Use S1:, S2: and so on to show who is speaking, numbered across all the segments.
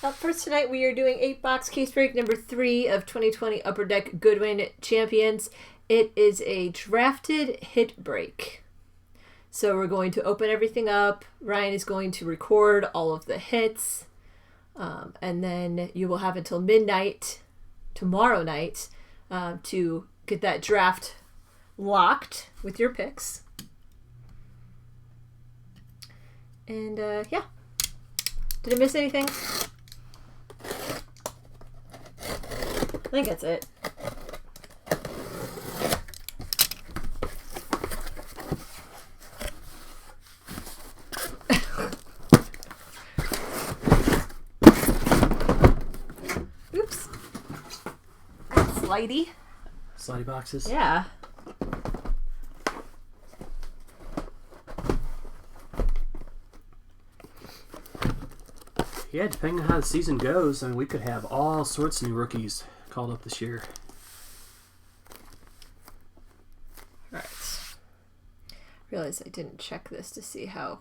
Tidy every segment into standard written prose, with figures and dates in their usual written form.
S1: Up first tonight, we are doing 8-box case break number 3 of 2020 Upper Deck Goodwin Champions. It is a drafted hit break. So we're going to open everything up. Ryan is going to record all of the hits. And then you will have until midnight, tomorrow night, to get that draft locked with your picks. And, yeah. Did I miss anything? I think that's it. Oops. Slidey.
S2: Slidey boxes?
S1: Yeah.
S2: Yeah, depending on how the season goes, I mean, we could have all sorts of new rookies called up this year.
S1: Right. Realized I didn't check this to see how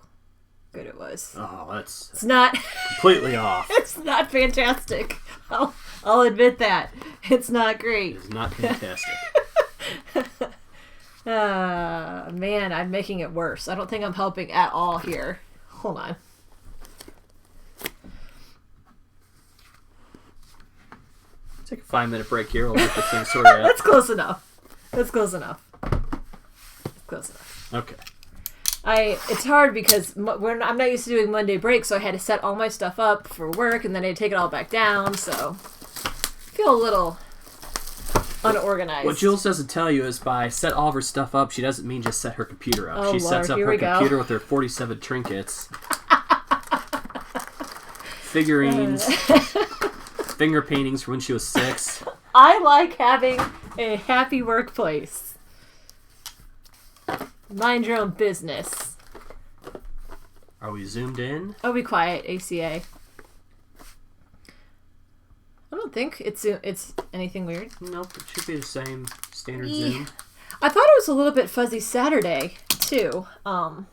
S1: good it was.
S2: Oh,
S1: It's not
S2: completely off.
S1: It's not fantastic. I'll admit that. It's not great.
S2: It's not fantastic.
S1: Man, I'm making it worse. I don't think I'm helping at all here. Hold on.
S2: Take a 5-minute break here. We'll get this thing sorted out.
S1: That's close enough.
S2: Okay.
S1: It's hard because I'm not used to doing Monday breaks, so I had to set all my stuff up for work, and then I take it all back down, so I feel a little unorganized.
S2: What Jules doesn't tell you is by set all of her stuff up, she doesn't mean just set her computer up.
S1: Oh,
S2: she sets up
S1: here
S2: her
S1: we go.
S2: computer with her 47 trinkets. Figurines. Finger paintings from when she was 6.
S1: I like having a happy workplace. Mind your own business.
S2: Are we zoomed in?
S1: Oh, be quiet, ACA. I don't think it's anything weird.
S2: Nope, it should be the same standard zoom.
S1: I thought it was a little bit fuzzy Saturday, too. Let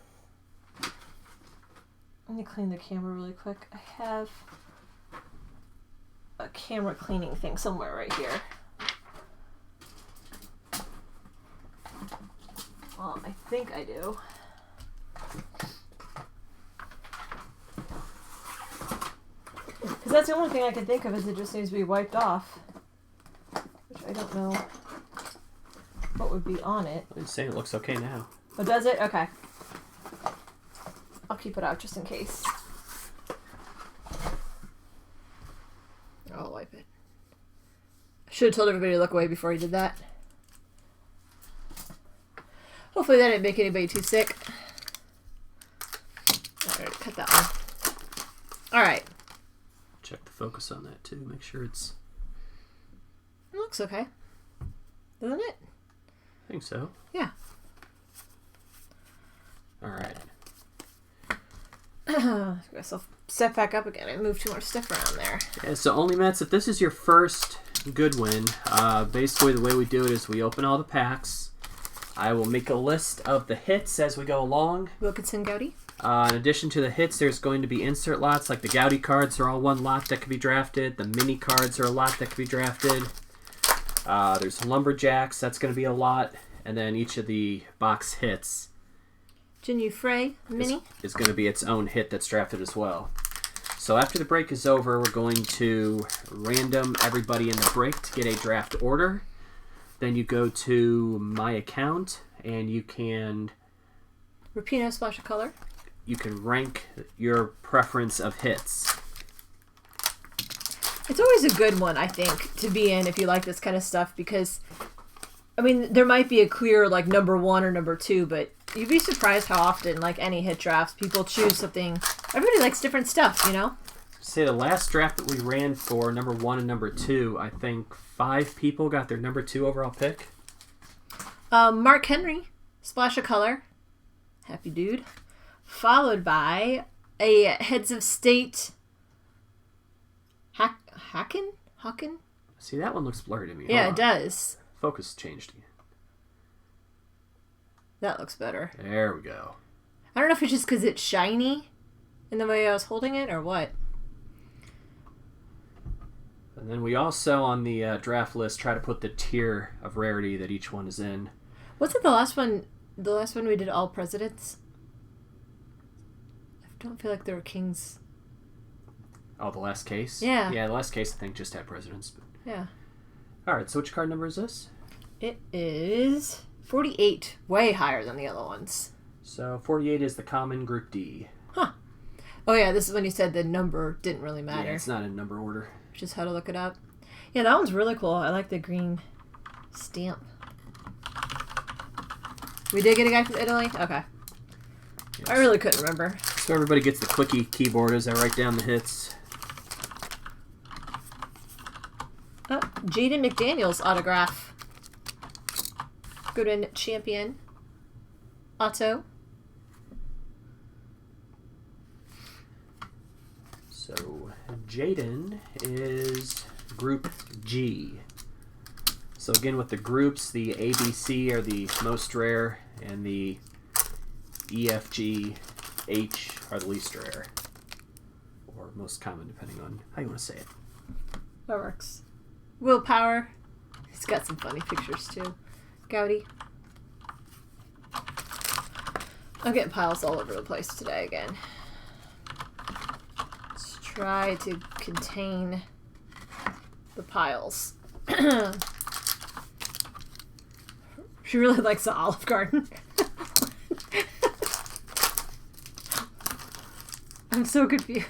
S1: me clean the camera really quick. I have a camera cleaning thing somewhere right here. Well, I think I do. Because that's the only thing I can think of is it just needs to be wiped off. Which I don't know what would be on it.
S2: I'm saying it looks okay now.
S1: Oh, does it? Okay. I'll keep it out just in case. I'll wipe it. I should have told everybody to look away before he did that. Hopefully that didn't make anybody too sick. Alright, cut that one. Alright.
S2: Check the focus on that too. Make sure it's...
S1: It looks okay. Doesn't it?
S2: I think so.
S1: Yeah.
S2: Alright.
S1: I guess I'll step back up again and move too much stuff around there.
S2: Yeah, so only Mets, if this is your first Goodwin, basically the way we do it is we open all the packs. I will make a list of the hits as we go along.
S1: Wilkinson Gowdy.
S2: In addition to the hits, there's going to be insert lots, like the Gowdy cards are all one lot that can be drafted. The mini cards are a lot that can be drafted. There's Lumberjacks, that's going to be a lot. And then each of the box hits
S1: Jinyu Frey mini
S2: is going to be its own hit that's drafted as well. So after the break is over, we're going to random everybody in the break to get a draft order. Then you go to My Account, and you can...
S1: Rapino Splash of Color.
S2: You can rank your preference of hits.
S1: It's always a good one, I think, to be in if you like this kind of stuff, because, I mean, there might be a clear, like, number 1 or number 2, but you'd be surprised how often, like, any hit drafts, people choose something. Everybody likes different stuff, you know?
S2: Say the last draft that we ran for number 1 and number 2, I think 5 people got their number 2 overall pick.
S1: Mark Henry, Splash of Color, happy dude, followed by a Heads of State, Hacken?
S2: See, that one looks blurry to me.
S1: Yeah, it does.
S2: Focus changed again.
S1: That looks better.
S2: There we go.
S1: I don't know if it's just because it's shiny in the way I was holding it or what.
S2: And then we also, on the draft list, try to put the tier of rarity that each one is in.
S1: Wasn't the last one? The last one we did all presidents. I don't feel like there were kings.
S2: Oh, the last case?
S1: Yeah.
S2: Yeah, the last case, I think, just had presidents. But...
S1: Yeah.
S2: Alright, so which card number is this?
S1: It is 48. Way higher than the other ones.
S2: So 48 is the common Group D.
S1: Huh. Oh, yeah, this is when you said the number didn't really matter.
S2: Yeah, it's not in number order.
S1: Just how to look it up. Yeah, that one's really cool. I like the green stamp. We did get a guy from Italy? Okay. Yes. I really couldn't remember.
S2: So everybody gets the quickie keyboard as I write down the hits.
S1: Oh, Jaden McDaniels autograph. Goodwin champion. Otto.
S2: So Jaden is Group G. So again, with the groups, the A, B, C are the most rare, and the E, F, G, H are the least rare. Or most common, depending on how you want to say it.
S1: That works. Willpower. He's got some funny pictures, too. Gowdy. I'm getting piles all over the place today again. Let's try to contain the piles. She really likes the Olive Garden. I'm so confused.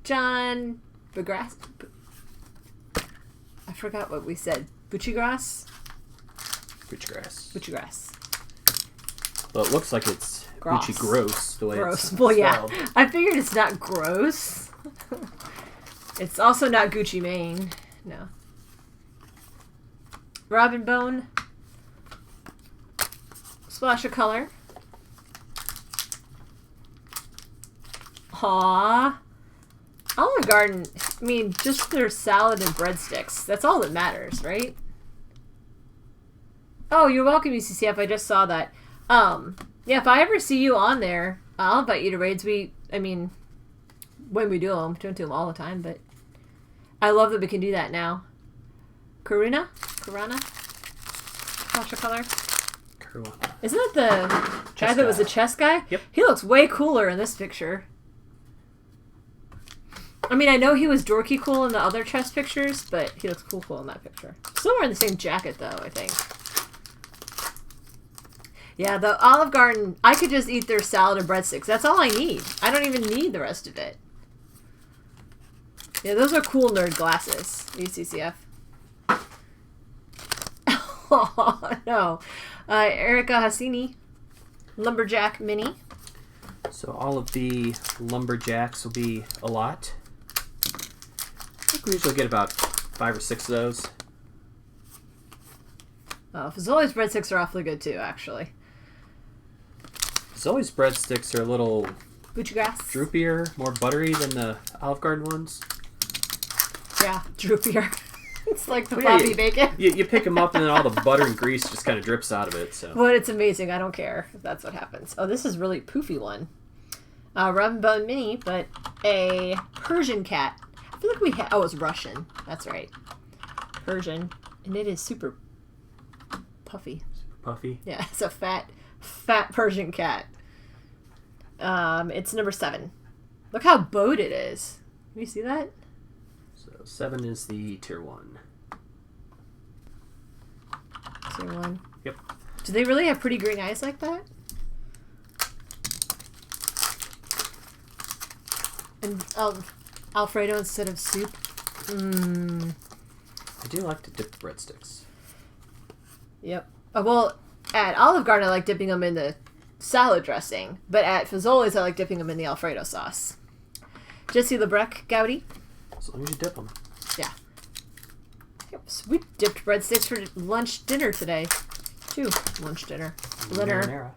S1: John Begras. I forgot what we said. Buccigrass?
S2: Buccigrass.
S1: Buccigrass.
S2: Well, it looks like it's
S1: Gross.
S2: Gucci gross the way
S1: Gross.
S2: it's
S1: Well, yeah.
S2: spelled.
S1: I figured it's not gross. It's also not Gucci Mane. No. Robin Bone. Splash of color. Aww. Olive Garden, I mean, just their salad and breadsticks. That's all that matters, right? Oh, you're welcome, UCCF. I just saw that. Yeah, if I ever see you on there, I'll invite you to raids. When we do them, we don't do them all the time, but I love that we can do that now. Karuna? Splash of color.
S2: Karuna.
S1: Isn't that the guy that was a chess guy?
S2: Yep.
S1: He looks way cooler in this picture. I mean, I know he was dorky cool in the other chess pictures, but he looks cool in that picture. Still wearing the same jacket, though, I think. Yeah, the Olive Garden, I could just eat their salad and breadsticks. That's all I need. I don't even need the rest of it. Yeah, those are cool nerd glasses, UCCF. Oh, no. Erica Hassini, Lumberjack Mini.
S2: So all of the Lumberjacks will be a lot. I think we usually get about 5 or 6 of those.
S1: Oh, Fazoli's breadsticks are awfully good, too, actually.
S2: Fazoli's breadsticks are a little
S1: Buccigrass.
S2: droopier, more buttery than the Olive Garden ones.
S1: Yeah, droopier. It's like the
S2: Well, yeah,
S1: Bobby Bacon.
S2: You pick them up and then all the butter and grease just kind of drips out of it. So.
S1: But it's amazing. I don't care if that's what happens. Oh, this is really poofy one. Robin Bone Mini, but a Persian cat. I feel like we had... Oh, it's Russian. That's right. Persian. And it is super puffy.
S2: Super puffy.
S1: Yeah, it's a fat Persian cat. It's number 7. Look how bowed it is. Can you see that?
S2: So 7 is the tier 1.
S1: Tier 1.
S2: Yep.
S1: Do they really have pretty green eyes like that? And Alfredo instead of soup. Mmm.
S2: I do like to dip the breadsticks.
S1: Yep. Well, at Olive Garden, I like dipping them in the salad dressing. But at Fazoli's, I like dipping them in the Alfredo sauce. Jesse Lebrecq, Gowdy.
S2: As long as you dip them.
S1: Yeah. Yep. So we dipped breadsticks for lunch dinner today. 2 lunch dinner.
S2: Marinara.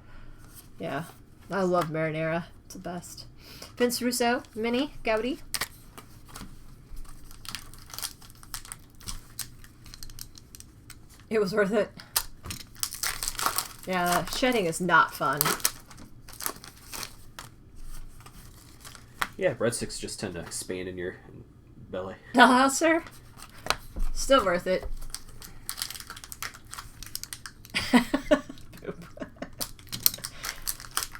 S1: Yeah. I love marinara. It's the best. Vince Russo, Mini, Gowdy. It was worth it. Yeah, shedding is not fun.
S2: Yeah, breadsticks just tend to expand in your belly.
S1: Sir. Still worth it.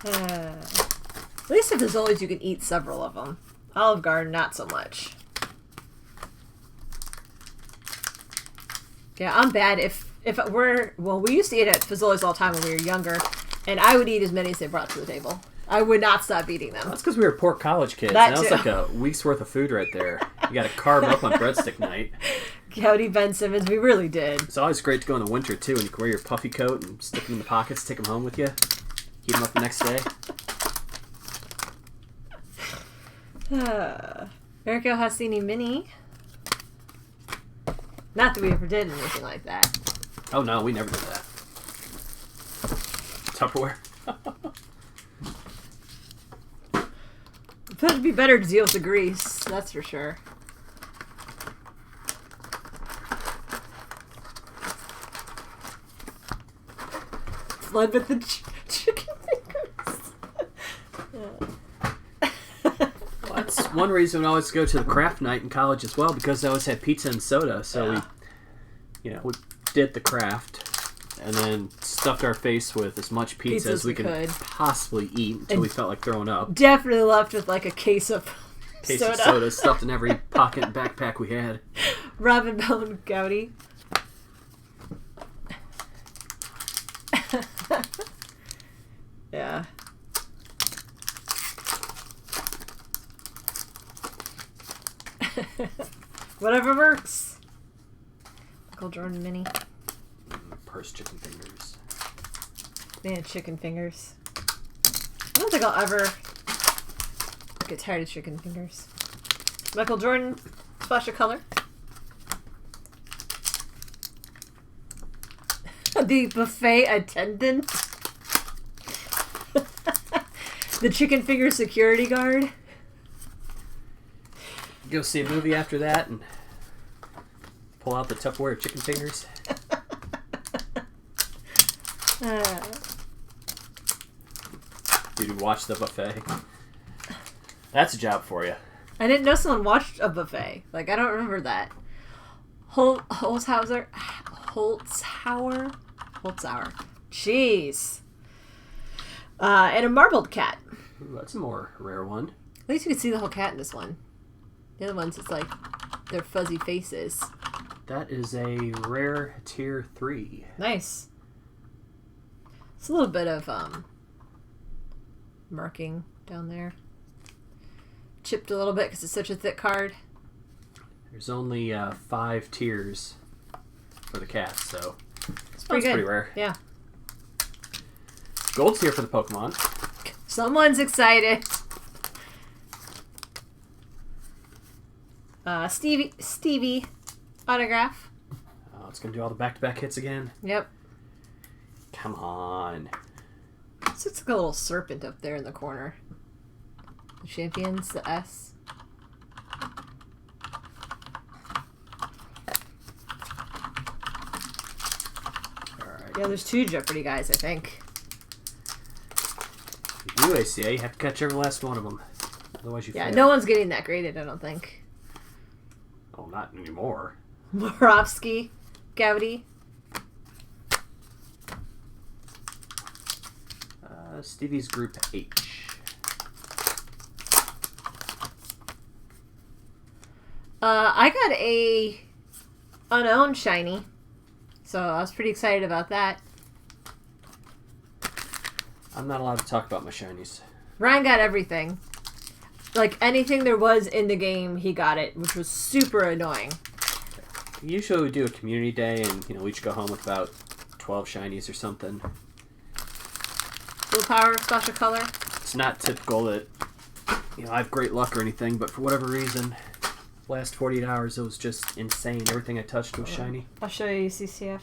S1: At least at Fazoli's you can eat several of them. Olive Garden, not so much. Yeah, I'm bad. If it were... Well, we used to eat at Fazoli's all the time when we were younger, and I would eat as many as they brought to the table. I would not stop eating them.
S2: That's because we were poor college kids.
S1: That
S2: was
S1: too.
S2: like a week's worth of food right there. You got to carb up on breadstick night.
S1: Cody Ben Simmons, we really did.
S2: It's always great to go in the winter, too, and you can wear your puffy coat and stick them in the pockets, take them home with you, heat them up the next day.
S1: Erico Hassini Mini. Not that we ever did anything like that.
S2: Oh, no, we never did that. Tupperware.
S1: It'd be better to deal with the grease, that's for sure. Led with the chicken fingers.
S2: Well, that's one reason we always go to the craft night in college as well, because they always had pizza and soda. So we did the craft and then stuffed our face with as much pizza as we could possibly eat until we felt like throwing up.
S1: Definitely left with like a case of
S2: soda stuffed in every pocket and backpack we had.
S1: Robin Bellman Gowdy. Yeah. Whatever works. Michael Jordan Mini.
S2: Purse chicken fingers.
S1: Man, chicken fingers. I don't think I'll ever get tired of chicken fingers. Michael Jordan, splash of color. The buffet attendant. The chicken finger security guard.
S2: Go see a movie after that and pull out the Tupperware chicken fingers. Dude, watch the buffet. That's a job for you.
S1: I didn't know someone watched a buffet. Like, I don't remember that. Holzhauer. Jeez. And a marbled cat.
S2: Ooh, that's a more rare one.
S1: At least you can see the whole cat in this one. The other ones, it's like their fuzzy faces.
S2: That is a rare tier 3.
S1: Nice. It's a little bit of marking down there. Chipped a little bit because it's such a thick card.
S2: There's only 5 tiers for the cat, so
S1: It's
S2: pretty rare.
S1: Yeah.
S2: Gold's here for the Pokemon.
S1: Someone's excited. Stevie autograph.
S2: Oh, it's going to do all the back-to-back hits again.
S1: Yep.
S2: Come on.
S1: So it's like a little serpent up there in the corner. The champions, the S.
S2: Alright.
S1: Yeah, there's 2 Jeopardy guys, I think.
S2: You ACA, you have to catch every last one of them. Otherwise you fail.
S1: No one's getting that graded, I don't think.
S2: Oh, not anymore.
S1: Morovsky, Gowdy.
S2: Stevie's Group H.
S1: I got a unowned shiny, so I was pretty excited about that.
S2: I'm not allowed to talk about my shinies.
S1: Ryan got everything. Like, anything there was in the game, he got it, which was super annoying.
S2: Usually we do a community day and, we each go home with about 12 shinies or something.
S1: Blue power, special color.
S2: It's not typical that, I have great luck or anything, but for whatever reason, last 48 hours it was just insane. Everything I touched was shiny.
S1: I'll show you CCF.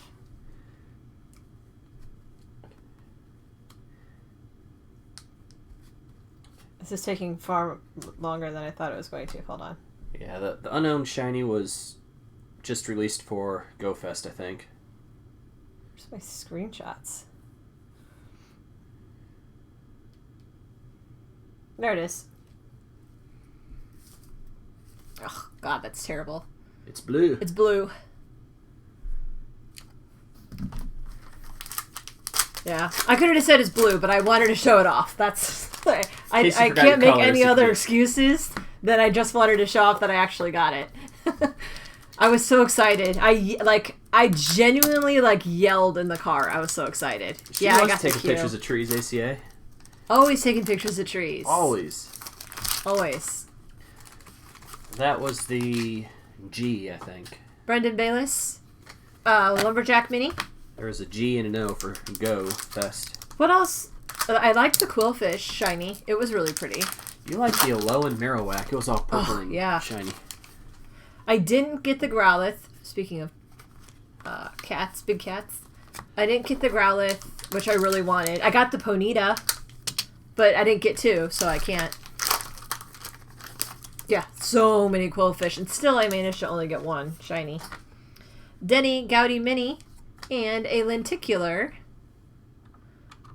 S1: This is taking far longer than I thought it was going to. Hold on.
S2: Yeah, the unknown shiny was just released for GoFest, I think.
S1: Where's my screenshots? There it is. God, that's terrible.
S2: It's blue.
S1: It's blue. Yeah, I could have just said it's blue, but I wanted to show it off. That's I can't make any other excuses. Then I just wanted to show off that I actually got it. I was so excited. I genuinely yelled in the car. I was so excited.
S2: Yeah, I got taking pictures of trees. ACA.
S1: Always taking pictures of trees.
S2: Always. That was the G, I think.
S1: Brendan Bayless, Lumberjack Mini.
S2: There was a G and an O for Go Fest.
S1: What else? I liked the Quillfish shiny. It was really pretty.
S2: You liked the Alolan Marowak. It was all purple and shiny.
S1: I didn't get the Growlithe. Speaking of cats, big cats. I didn't get the Growlithe, which I really wanted. I got the Ponyta, but I didn't get two, so I can't. Yeah, so many Quillfish, and still I managed to only get one shiny. Denny Gouty Mini, and a Lenticular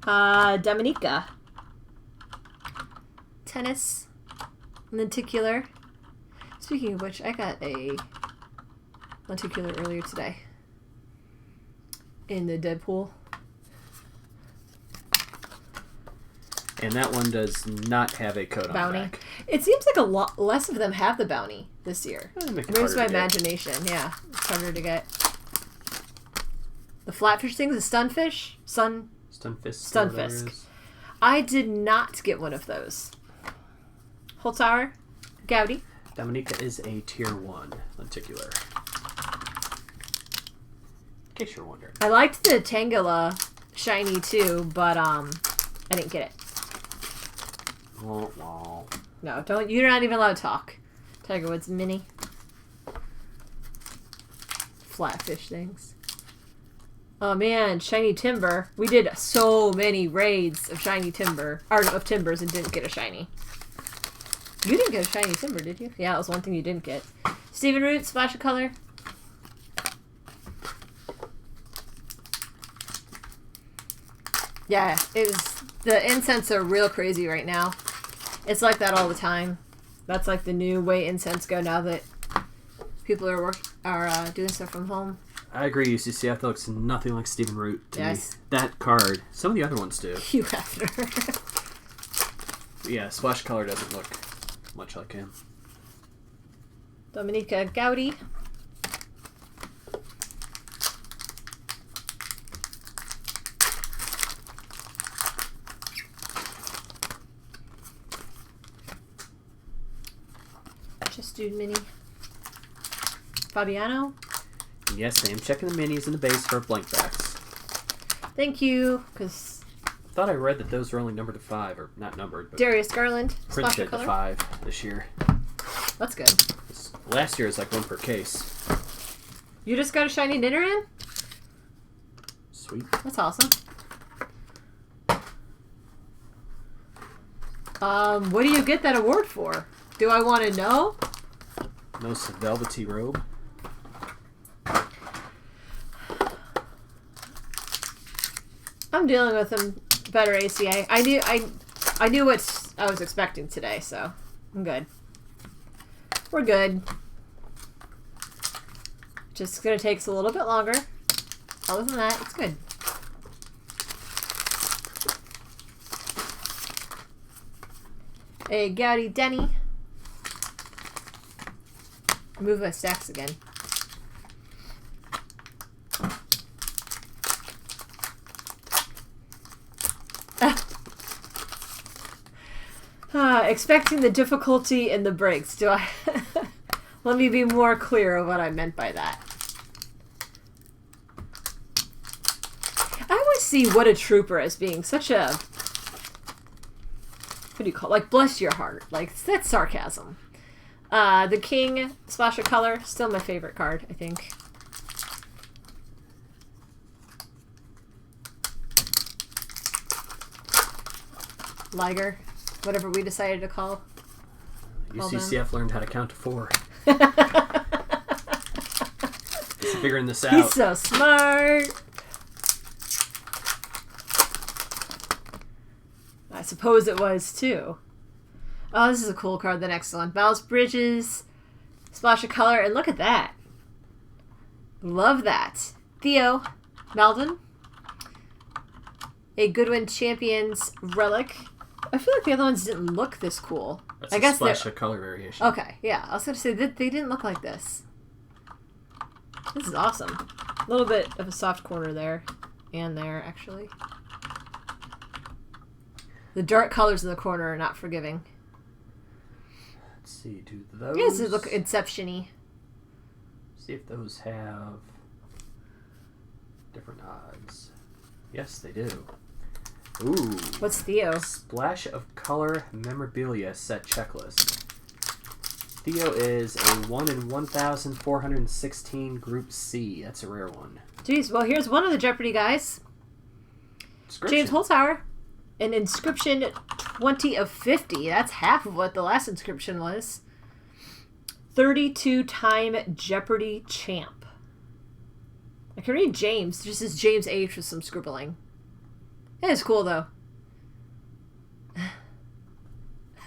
S1: Dominica. Tennis Lenticular. Speaking of which, I got a Lenticular earlier today in the Deadpool.
S2: And that one does not have a code on the back.
S1: It seems like a lot less of them have the bounty this year. Maybe it's my imagination. Yeah, it's harder to get. The flatfish thing, the Stunfish? Stunfisk. I did not get one of those. Holtower, Gouty.
S2: Dominica is a tier 1 lenticular. In case you're wondering.
S1: I liked the Tangela shiny too, but I didn't get it.
S2: No,
S1: you're not even allowed to talk. Tiger Woods Mini. Flatfish things. Oh man, Shiny Timber. We did so many raids of Shiny Timber, or of Timbers, and didn't get a shiny. You didn't get a Shiny Timber, did you? Yeah, that was one thing you didn't get. Steven Root, Splash of Color. Yeah, the incense are real crazy right now. It's like that all the time. That's like the new way incense go now that people are doing stuff from home.
S2: I agree, UCCF. That looks nothing like Steven Root to me. That card. Some of the other ones do.
S1: You after.
S2: Yeah, Splash Color doesn't look much like him.
S1: Dominica Gouty. Just Dude Mini. Fabiano.
S2: Yes, I am checking the minis in the base for blank backs.
S1: Thank you, because...
S2: I thought I read that those were only numbered to 5, or not numbered, but...
S1: Darius Garland.
S2: Printed to 5 this year.
S1: That's good.
S2: Last year was like 1 per case.
S1: You just got a shiny dinner in?
S2: Sweet.
S1: That's awesome. What do you get that award for? Do I want to know?
S2: Most velvety robe.
S1: I'm dealing with them better ACA. I knew what I was expecting today, so I'm good. We're good. Just gonna take us a little bit longer. Other than that, it's good. A Gouty Denny. Move my stacks again. Expecting the difficulty in the breaks. Do I... Let me be more clear of what I meant by that. I always see What a Trooper as being such a... What do you call it? Like, bless your heart. Like, that's sarcasm. The King, Splash of Color. Still my favorite card, I think. Liger. Whatever we decided to call
S2: UCCF learned how to count to 4. He's figuring this out.
S1: He's so smart. I suppose it was too. Oh, this is a cool card. The next one. Val's Bridges. Splash of color, and look at that. Love that. Theo Malden. A Goodwin Champions relic. I feel like the other ones didn't look this cool.
S2: That's
S1: I guess
S2: splash of color variation.
S1: Okay, yeah. I was going to say that they didn't look like this. This is awesome. A little bit of a soft corner there. And there, actually. The dark colors in the corner are not forgiving.
S2: Let's see, do those...
S1: Yes, they look Inception-y.
S2: See if those have different odds. Yes, they do. Ooh.
S1: What's Theo?
S2: Splash of color memorabilia set checklist. Theo is a 1 in 1,416 Group C. That's a rare one.
S1: Jeez, well, here's one of the Jeopardy guys. James Holzhauer. An inscription 20 of 50. That's half of what the last inscription was. 32-time Jeopardy champ. I can read James. Just as James H with some scribbling. That is cool, though.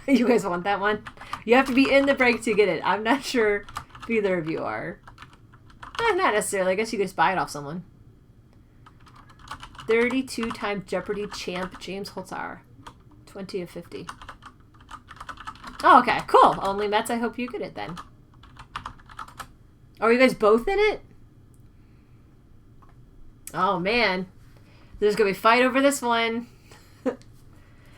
S1: You guys want that one? You have to be in the break to get it. I'm not sure if either of you are. Not necessarily. I guess you just buy it off someone. 32-time Jeopardy champ James Holzhauer. 20 of 50. Oh, okay. Cool. Only Mets, I hope you get it then. Are you guys both in it? Oh, man. There's going to be a fight over this one.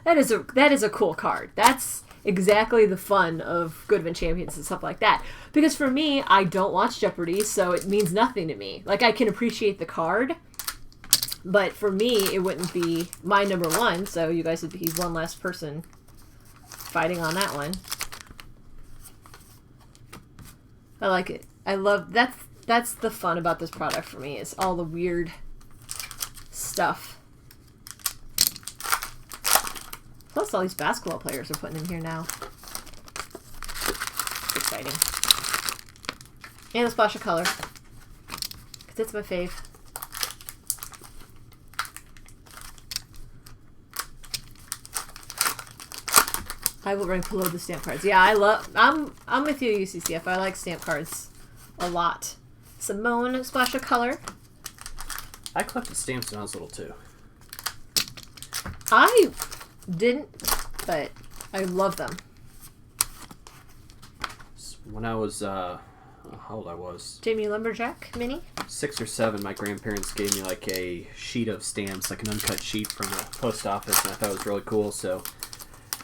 S1: That is a cool card. That's exactly the fun of Goodwin Champions and stuff like that. Because for me, I don't watch Jeopardy, so it means nothing to me. Like, I can appreciate the card, but for me, it wouldn't be my number one, so you guys would be one less person fighting on that one. I like it. I love... That's the fun about this product for me, is all the weird stuff. Plus, all these basketball players are putting in here now. It's exciting. And a splash of color. Because it's my fave. I will reload the stamp cards. Yeah, I'm with you, UCCF. I like stamp cards a lot. Simone, splash of color.
S2: I collected stamps when I was little, too.
S1: I didn't, but I love them.
S2: When I was, how old I was?
S1: Jamie Lumberjack mini?
S2: 6 or 7, my grandparents gave me like a sheet of stamps, like an uncut sheet from the post office, and I thought it was really cool, so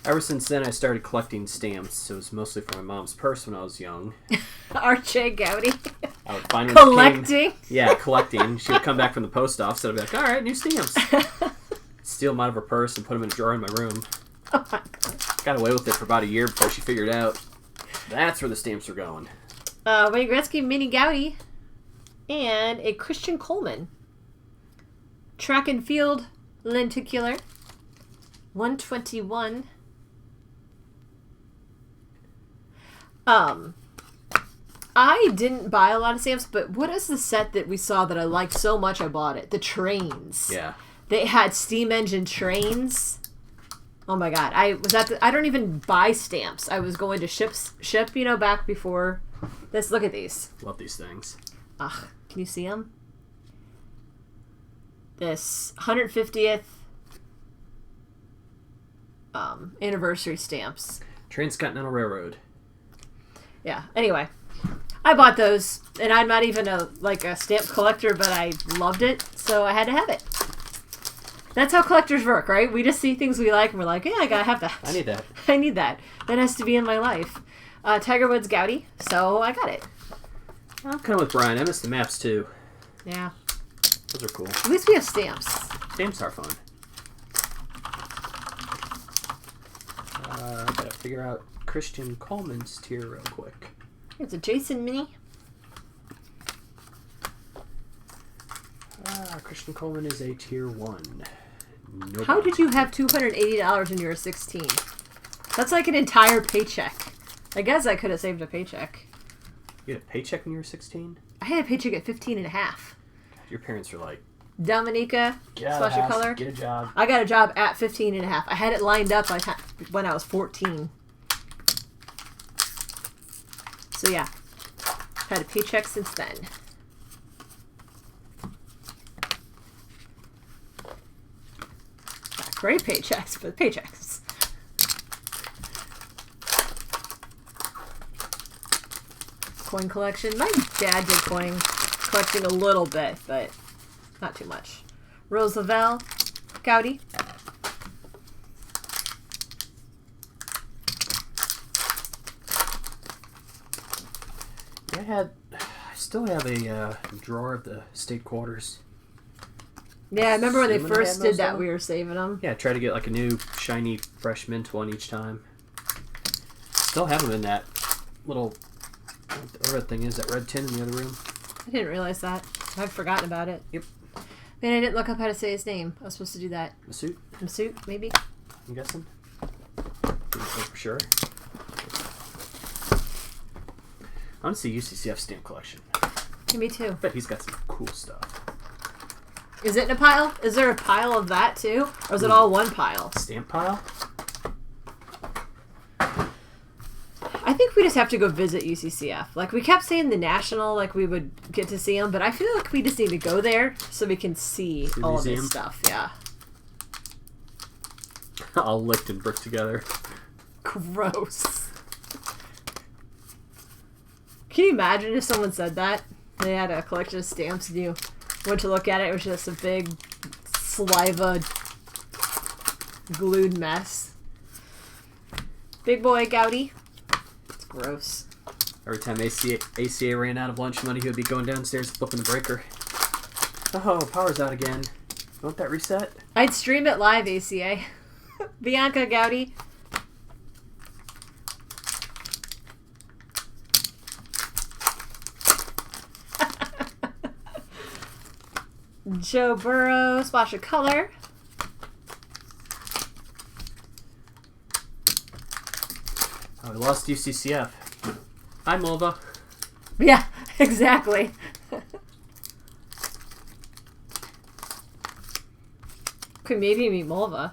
S2: ever since then I started collecting stamps. It was mostly for my mom's purse when I was young.
S1: R.J. Gowdy.
S2: I would find
S1: collecting?
S2: Yeah, collecting. She would come back from the post office and I'd be like, alright, new stamps. Steal them out of her purse and put them in a drawer in my room.
S1: Oh my god.
S2: Got away with it for about a year before she figured out that's where the stamps were going.
S1: Wayne Gretzky mini Gowdy. And a Christian Coleman. Track and field lenticular. 121. I didn't buy a lot of stamps, but what is the set that we saw that I liked so much I bought it? The trains.
S2: Yeah. They
S1: had steam engine trains. Oh my god. I don't even buy stamps. I was going to ship, back before this. Look at these.
S2: Love these things.
S1: Ugh, can you see them? This 150th anniversary stamps.
S2: Transcontinental Railroad.
S1: Yeah. Anyway, I bought those, and I'm not even a stamp collector, but I loved it, so I had to have it. That's how collectors work, right? We just see things we like, and we're like, yeah, I gotta have that.
S2: I need that.
S1: I need that. That has to be in my life. Tiger Woods Gowdy, so I got it.
S2: I'm kind of with Brian. I miss the maps, too.
S1: Yeah.
S2: Those are cool.
S1: At least we have stamps.
S2: Stamps are fun. I gotta figure out Christian Coleman's tier real quick.
S1: Here's a Jason mini.
S2: Christian Coleman is a tier 1. Nope.
S1: How did you have $280 when you were 16? That's like an entire paycheck. I guess I could have saved a paycheck.
S2: You had a paycheck when you were 16?
S1: I had a paycheck at 15 and a half.
S2: Your parents were like,
S1: Dominica, splash of color.
S2: Get a job.
S1: I got a job at 15 and a half. I had it lined up when I was 14. So yeah, Had a paycheck since then. Not great paychecks, but paychecks. Coin collection. My dad did coin collecting a little bit, but not too much. Rose Lavelle, Goudy.
S2: I still have a drawer of the state quarters.
S1: Yeah, I remember when they
S2: Assuming I
S1: first
S2: had
S1: did
S2: most of
S1: that,
S2: them.
S1: we were saving them.
S2: Yeah, try to get like a new shiny fresh mint one each time. Still have them in that little whatever that thing is, that red tin in the other room.
S1: I didn't realize that. I'd forgotten about it.
S2: Yep.
S1: Man, I didn't look up how to say his name. I was supposed to do that.
S2: Masood,
S1: Masood, maybe?
S2: I'm guessing. Don't know for sure. I want to see UCCF stamp collection.
S1: Yeah, me too.
S2: I bet he's got some cool stuff.
S1: Is it in a pile? Is there a pile of that too? Or is it all one pile?
S2: Stamp pile?
S1: I think we just have to go visit UCCF. Like, we kept saying the National, like we would get to see them, but I feel like we just need to go there so we can see
S2: The
S1: all of
S2: museum?
S1: this stuff. Yeah.
S2: All licked and bricked together.
S1: Gross. Can you imagine if someone said that? They had a collection of stamps and you went to look at it. It was just a big saliva glued mess. Big boy Goudy. It's gross.
S2: Every time ACA ran out of lunch money, he would be going downstairs flipping the breaker. Oh, power's out again. Won't that reset?
S1: I'd stream it live, ACA. Bianca Goudy. Joe Burrow, splash of color.
S2: Oh, we lost UCCF. Hi, Mulva.
S1: Yeah, exactly. Could maybe meet Mulva.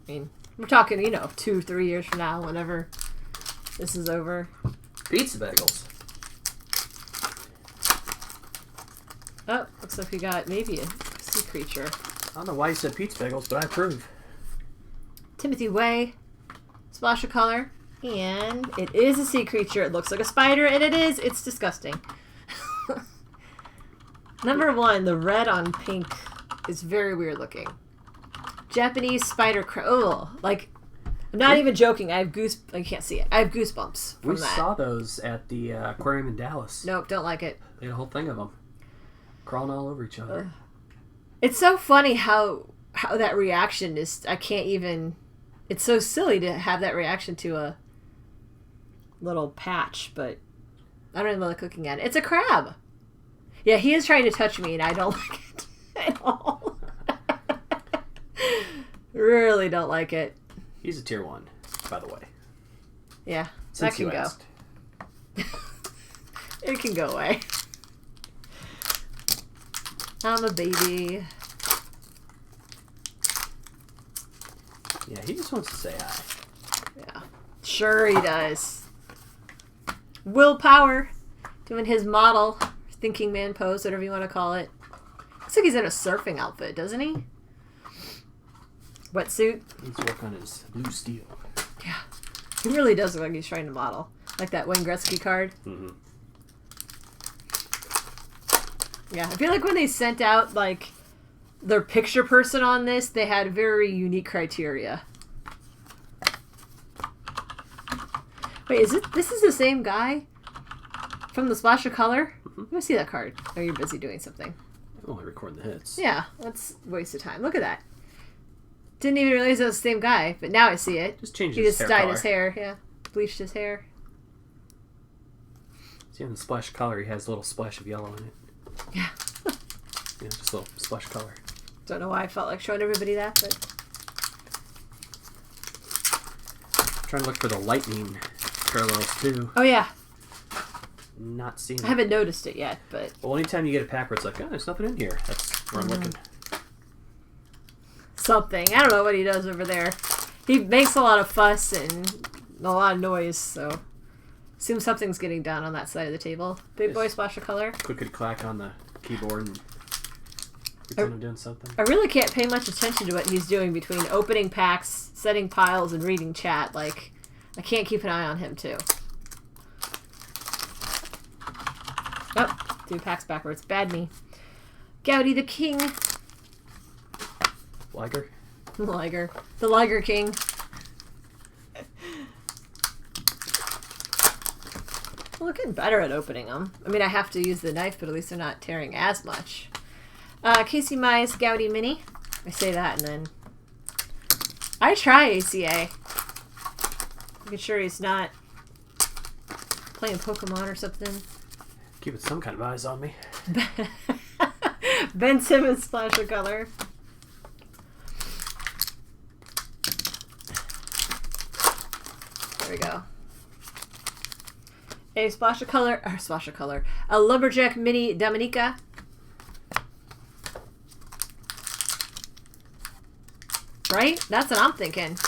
S1: I mean, we're talking, 2-3 years from now, whenever this is over.
S2: Pizza bagels.
S1: Oh, looks like we got maybe a sea creature.
S2: I don't know why you said pizza bagels, but I approve.
S1: Timothy Way, splash of color, and it is a sea creature. It looks like a spider, and it is. It's disgusting. Number 1, the red on pink is very weird looking. Japanese spider oh, like, I'm not even joking. I have I can't see it. I have goosebumps from
S2: We
S1: that.
S2: saw those at the aquarium in Dallas.
S1: Nope, don't like it.
S2: They had a whole thing of them. Crawling all over each other.
S1: It's so funny how that reaction is. I can't even. It's so silly to have that reaction to a little patch, but I don't even like looking at it. It's a crab. Yeah, he is trying to touch me, and I don't like it at all. Really don't like it.
S2: He's a tier 1, by the way.
S1: Yeah,
S2: Since
S1: that can
S2: you
S1: go.
S2: asked.
S1: It can go away. I'm a baby.
S2: Yeah, he just wants to say hi.
S1: Yeah. Sure he does. Willpower. Doing his model. Thinking man pose, whatever you want to call it. Looks like he's in a surfing outfit, doesn't he? Wetsuit.
S2: Needs to work on his blue steel.
S1: Yeah. He really does look like he's trying to model. Like that Wayne Gretzky card.
S2: Mm-hmm.
S1: Yeah, I feel like when they sent out, like, their picture person on this, they had very unique criteria. Wait, this is the same guy from the Splash of Color? Let me see that card. Oh, you're busy doing something.
S2: I'm only recording the hits.
S1: Yeah, that's a waste of time. Look at that. Didn't even realize it was the same guy, but now I see it.
S2: Just changed
S1: He
S2: his
S1: just
S2: hair
S1: dyed
S2: color.
S1: his hair, yeah. Bleached his hair.
S2: See, on the splash color, he has a little splash of yellow in it.
S1: Yeah.
S2: Yeah, just a little splash color.
S1: Don't know why I felt like showing everybody that, but...
S2: I'm trying to look for the lightning parallels, too.
S1: Oh, yeah.
S2: Not seeing it.
S1: I haven't noticed it yet, but...
S2: Well, anytime you get a pack where it's like, oh, there's nothing in here. That's where I'm looking.
S1: Something. I don't know what he does over there. He makes a lot of fuss and a lot of noise, so Assume something's getting done on that side of the table. Big boy splash of color.
S2: Clickety clack on the keyboard and pretend I'm doing something.
S1: I really can't pay much attention to what he's doing between opening packs, setting piles, and reading chat. Like, I can't keep an eye on him, too. Oh, 2 packs backwards. Bad me. Goudy the King.
S2: Liger?
S1: Liger. The Liger King. Well, we're getting better at opening them. I mean, I have to use the knife, but at least they're not tearing as much. Casey Mize Goudy Mini. I say that and then... I try ACA. Making sure he's not playing Pokemon or something.
S2: Keeping some kind of eyes on me.
S1: Ben Simmons splash of color. There we go. A splash of color. A Lumberjack Mini Dominica. Right? That's what I'm thinking.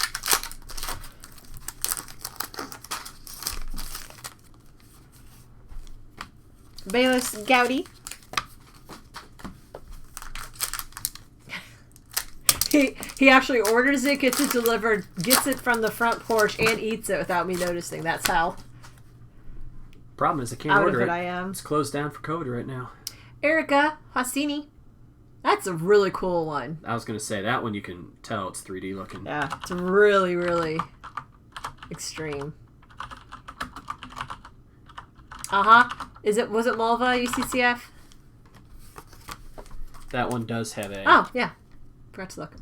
S1: Bayless Goudy. He actually orders it, gets it delivered, gets it from the front porch, and eats it without me noticing. That's how
S2: Problem is I can't order it.
S1: I am.
S2: It's closed down for code right now.
S1: Erica Hassini. That's a really cool one.
S2: I was going to say, that one you can tell it's 3D looking.
S1: Yeah, it's really, really extreme. Was it Mulva UCCF?
S2: That one does have a...
S1: Oh, yeah. Forgot to look.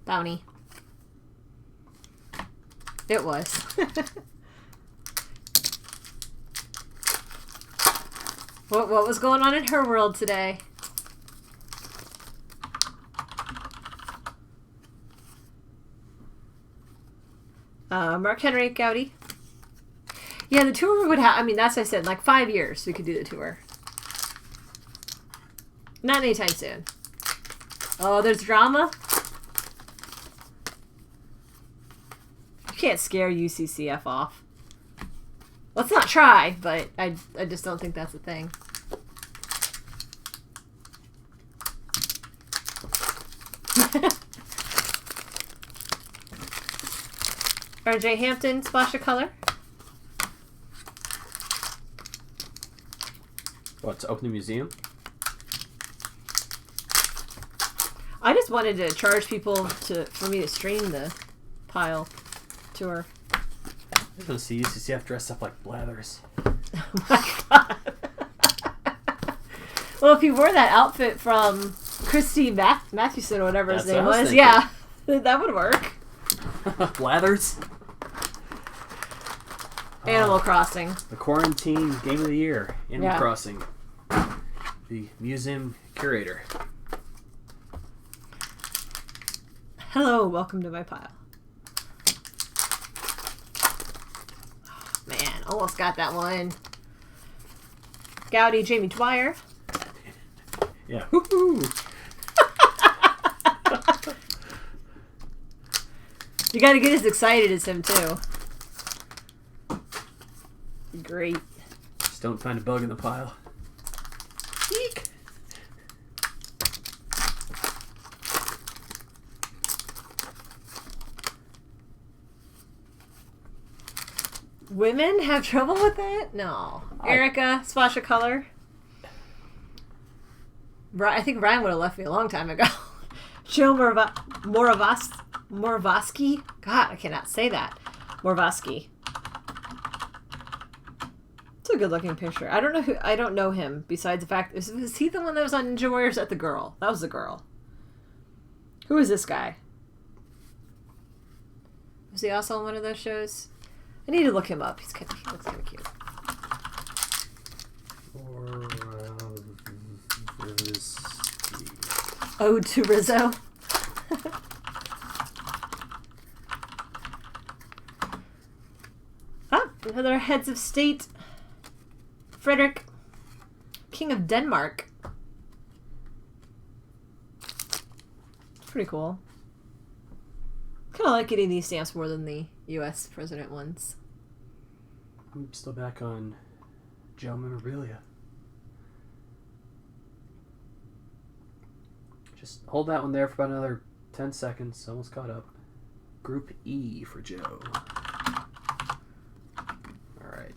S1: Bounty. It was. What was going on in her world today? Mark Henry Goudy. Yeah, the tour would have... I mean, that's what I said. Like 5 years we could do the tour. Not anytime soon. Oh, there's drama? You can't scare UCCF off. Let's not try, but I just don't think that's a thing. RJ Hampton, splash of color.
S2: What, to open the museum?
S1: I just wanted to charge people for me to stream the pile tour.
S2: I was going to see UCCF dressed up like Blathers.
S1: Oh my god. Well, if he wore that outfit from Christy Mathewson or whatever his name was, yeah, that would work.
S2: Blathers?
S1: Animal Crossing.
S2: The quarantine game of the year. Animal Crossing. The museum curator.
S1: Hello, welcome to my pile. Oh, man, almost got that one. Goudy Jamie Dwyer.
S2: Yeah. Woohoo!
S1: You gotta get as excited as him, too. Great.
S2: Just don't find a bug in the pile. Eek!
S1: Women have trouble with that? No. Erica, splash of color. I think Ryan would have left me a long time ago. Joe Moravosky. God, I cannot say that. Moravosky. It's a good looking picture. I don't know him besides the fact is he the one that was on Ninja Warriors? At the girl. That was the girl. Who is this guy? Was he also on one of those shows? I need to look him up. He looks kind of cute.
S2: Or
S1: Ode to Rizzo. Another heads of state. Frederick, King of Denmark. Pretty cool. Kind of like getting these stamps more than the U.S. president ones.
S2: I'm still back on Joe Memorabilia. Just hold that one there for about another 10 seconds. Almost caught up. Group E for Joe. Alright.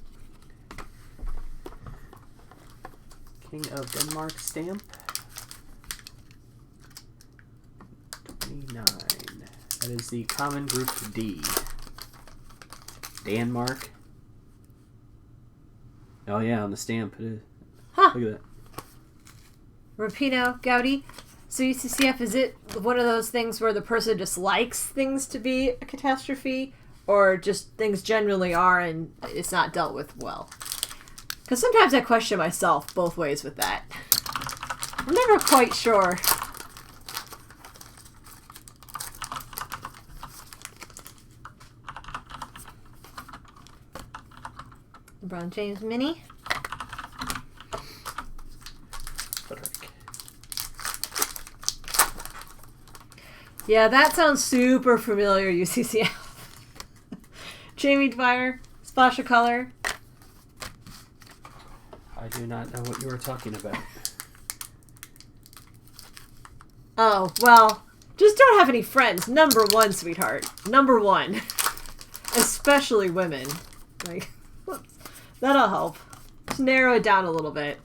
S2: King of Denmark stamp. 29. That is the common group D. Denmark. Oh yeah, on the stamp it is.
S1: Huh.
S2: Look at that.
S1: Rapino, Gowdy. So UCCF, is it one of those things where the person just likes things to be a catastrophe, or just things generally are and it's not dealt with well? Because sometimes I question myself both ways with that. I'm never quite sure. LeBron James mini. Yeah, that sounds super familiar, UCCF. Jamie Dwyer, splash of color.
S2: I do not know what you are talking about.
S1: Oh, well, just don't have any friends. Number one, sweetheart. Number one. Especially women. Like, whoops. That'll help. Just narrow it down a little bit.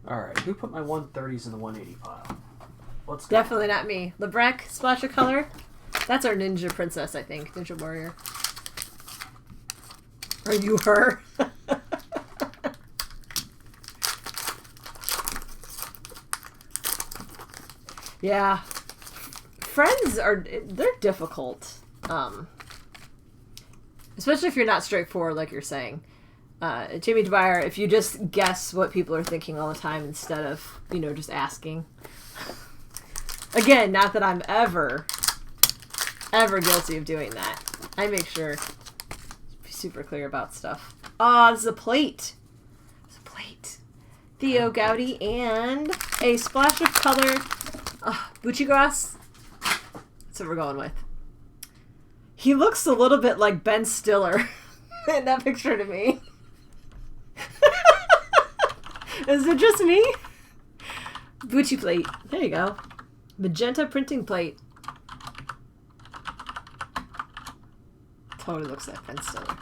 S2: Alright, who put my 130s in the 180 pile? Let's go.
S1: Definitely not me. Lebrec, splash of color. That's our ninja princess, I think. Ninja warrior. Are you her? Yeah. Friends they're difficult. Especially if you're not straightforward like you're saying. Jamie Dwyer, if you just guess what people are thinking all the time instead of, just asking. Again, not that I'm ever guilty of doing that. I make sure to be super clear about stuff. Oh, this is a plate. It's a plate. Theo Gowdy and a splash of color. Bucci Grass. That's what we're going with. He looks a little bit like Ben Stiller in that picture to me. Is it just me? Bucci plate. There you go. Magenta printing plate. Totally looks like Ben Stiller.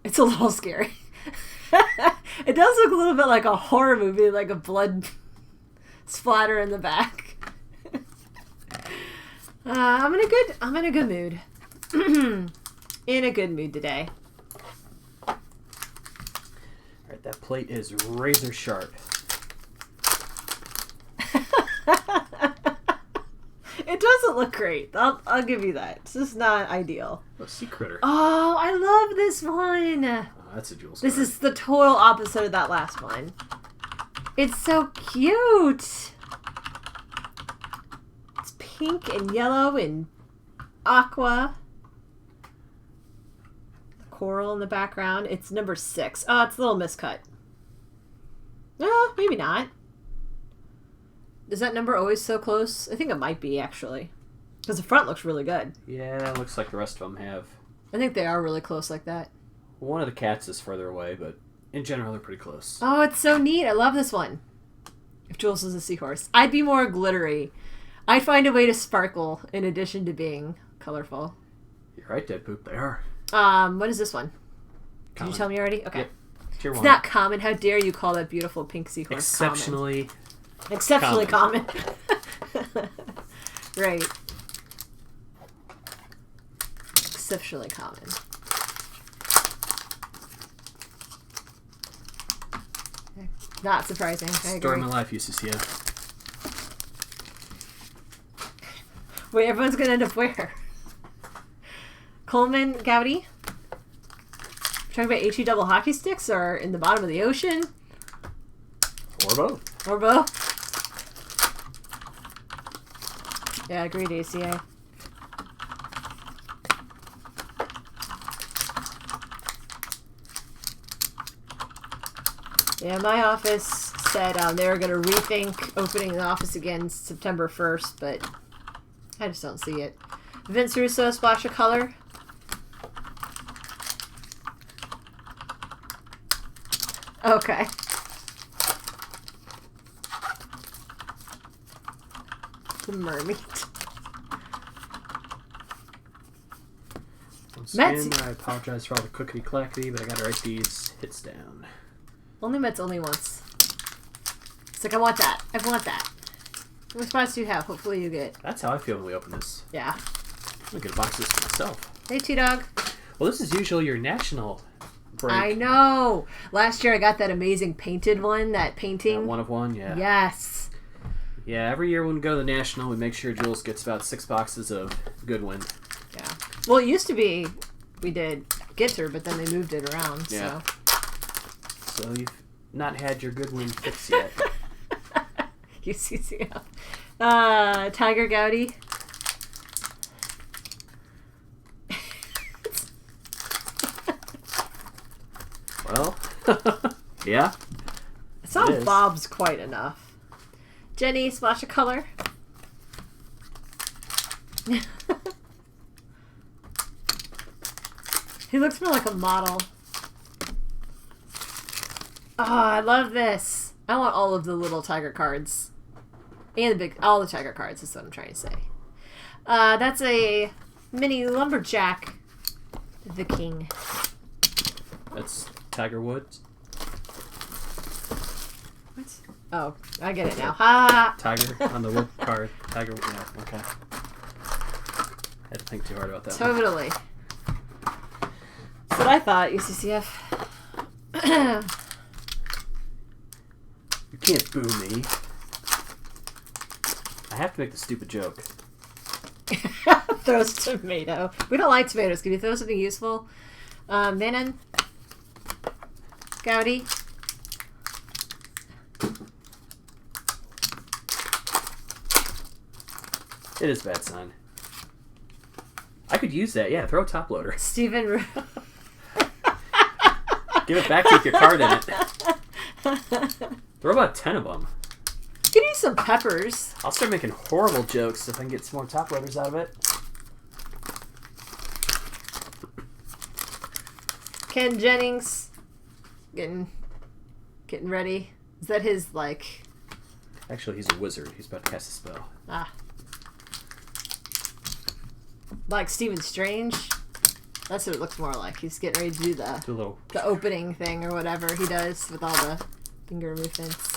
S1: It's a little scary. It does look a little bit like a horror movie, like a blood splatter in the back. I'm in a good mood. In a good mood today.
S2: Alright, that plate is razor sharp.
S1: It doesn't look great. I'll give you that. It's just not ideal.
S2: A sea critter.
S1: Oh, I love this one.
S2: Oh, that's a jewel.
S1: This is the total opposite of that last one. It's so cute. It's pink and yellow and aqua. Coral in the background. It's number 6. Oh, it's a little miscut. Maybe not. Is that number always so close? I think it might be, actually. Because the front looks really good.
S2: Yeah, it looks like the rest of them have.
S1: I think they are really close like that.
S2: One of the cats is further away, but in general, they're pretty close.
S1: Oh, it's so neat. I love this one. If Jules was a seahorse. I'd be more glittery. I'd find a way to sparkle in addition to being colorful.
S2: You're right, Dead Poop. They are.
S1: What is this one? Did you tell me already? Okay.
S2: Yep.
S1: It's not common. How dare you call that beautiful pink seahorse
S2: exceptionally
S1: common. Right. Exceptionally common. Not surprising. I agree.
S2: Story of my life, UCCF.
S1: Wait, everyone's going to end up where? Coleman, Gowdy? Talking about HE double hockey sticks or in the bottom of the ocean?
S2: Or both.
S1: Or both? Yeah, agreed, ACA. Yeah, my office said they were going to rethink opening the office again September 1st, but I just don't see it. Vince Russo, Splash of Color. Okay. The mermaid.
S2: Once again, I apologize for all the clickety-clackety, but I gotta write these hits down.
S1: Only Mets only once. It's like, I want that. I want that. What spots do you have? Hopefully you get.
S2: That's how I feel when we open this.
S1: Yeah.
S2: I'm gonna get a box of this for myself.
S1: Hey, T-Dog.
S2: Well, this is usually your national break.
S1: I know. Last year I got that amazing painted one, that painting.
S2: One of one, yeah.
S1: Yes.
S2: Yeah, every year when we go to the national, we make sure Jules gets about 6 boxes of Goodwin.
S1: Yeah. Well, it used to be we did Gitter, but then they moved it around.
S2: Yeah. So you've not had your Goodwin fix yet.
S1: UCCF. Tiger Gowdy.
S2: Well, yeah.
S1: It's not Bob's quite enough. Jenny, Splash of Color. He looks more like a model. Oh, I love this. I want all of the little tiger cards. And all the tiger cards is what I'm trying to say. That's a mini lumberjack. The king.
S2: That's Tiger Woods.
S1: What? Oh, I get it now. Ha!
S2: Tiger on the wood card. Tiger. Yeah, okay. Had to think too hard about that.
S1: Totally. That's what I thought, UCCF.
S2: You can't boo me. I have to make the stupid joke.
S1: Throws tomato. We don't like tomatoes. Can you throw something useful? Manon. Gowdy.
S2: It is a bad sign. I could use that. Yeah, throw a top loader.
S1: Stephen.
S2: Give it back to you with your card in it. Throw about 10 of them.
S1: You can use some peppers.
S2: I'll start making horrible jokes if I can get some more top loaders out of it.
S1: Ken Jennings. Getting ready. Is that his, like...
S2: Actually, he's a wizard. He's about to cast a spell.
S1: Ah. Like Stephen Strange. That's what it looks more like. He's getting ready to do the opening thing or whatever he does with all the finger movements.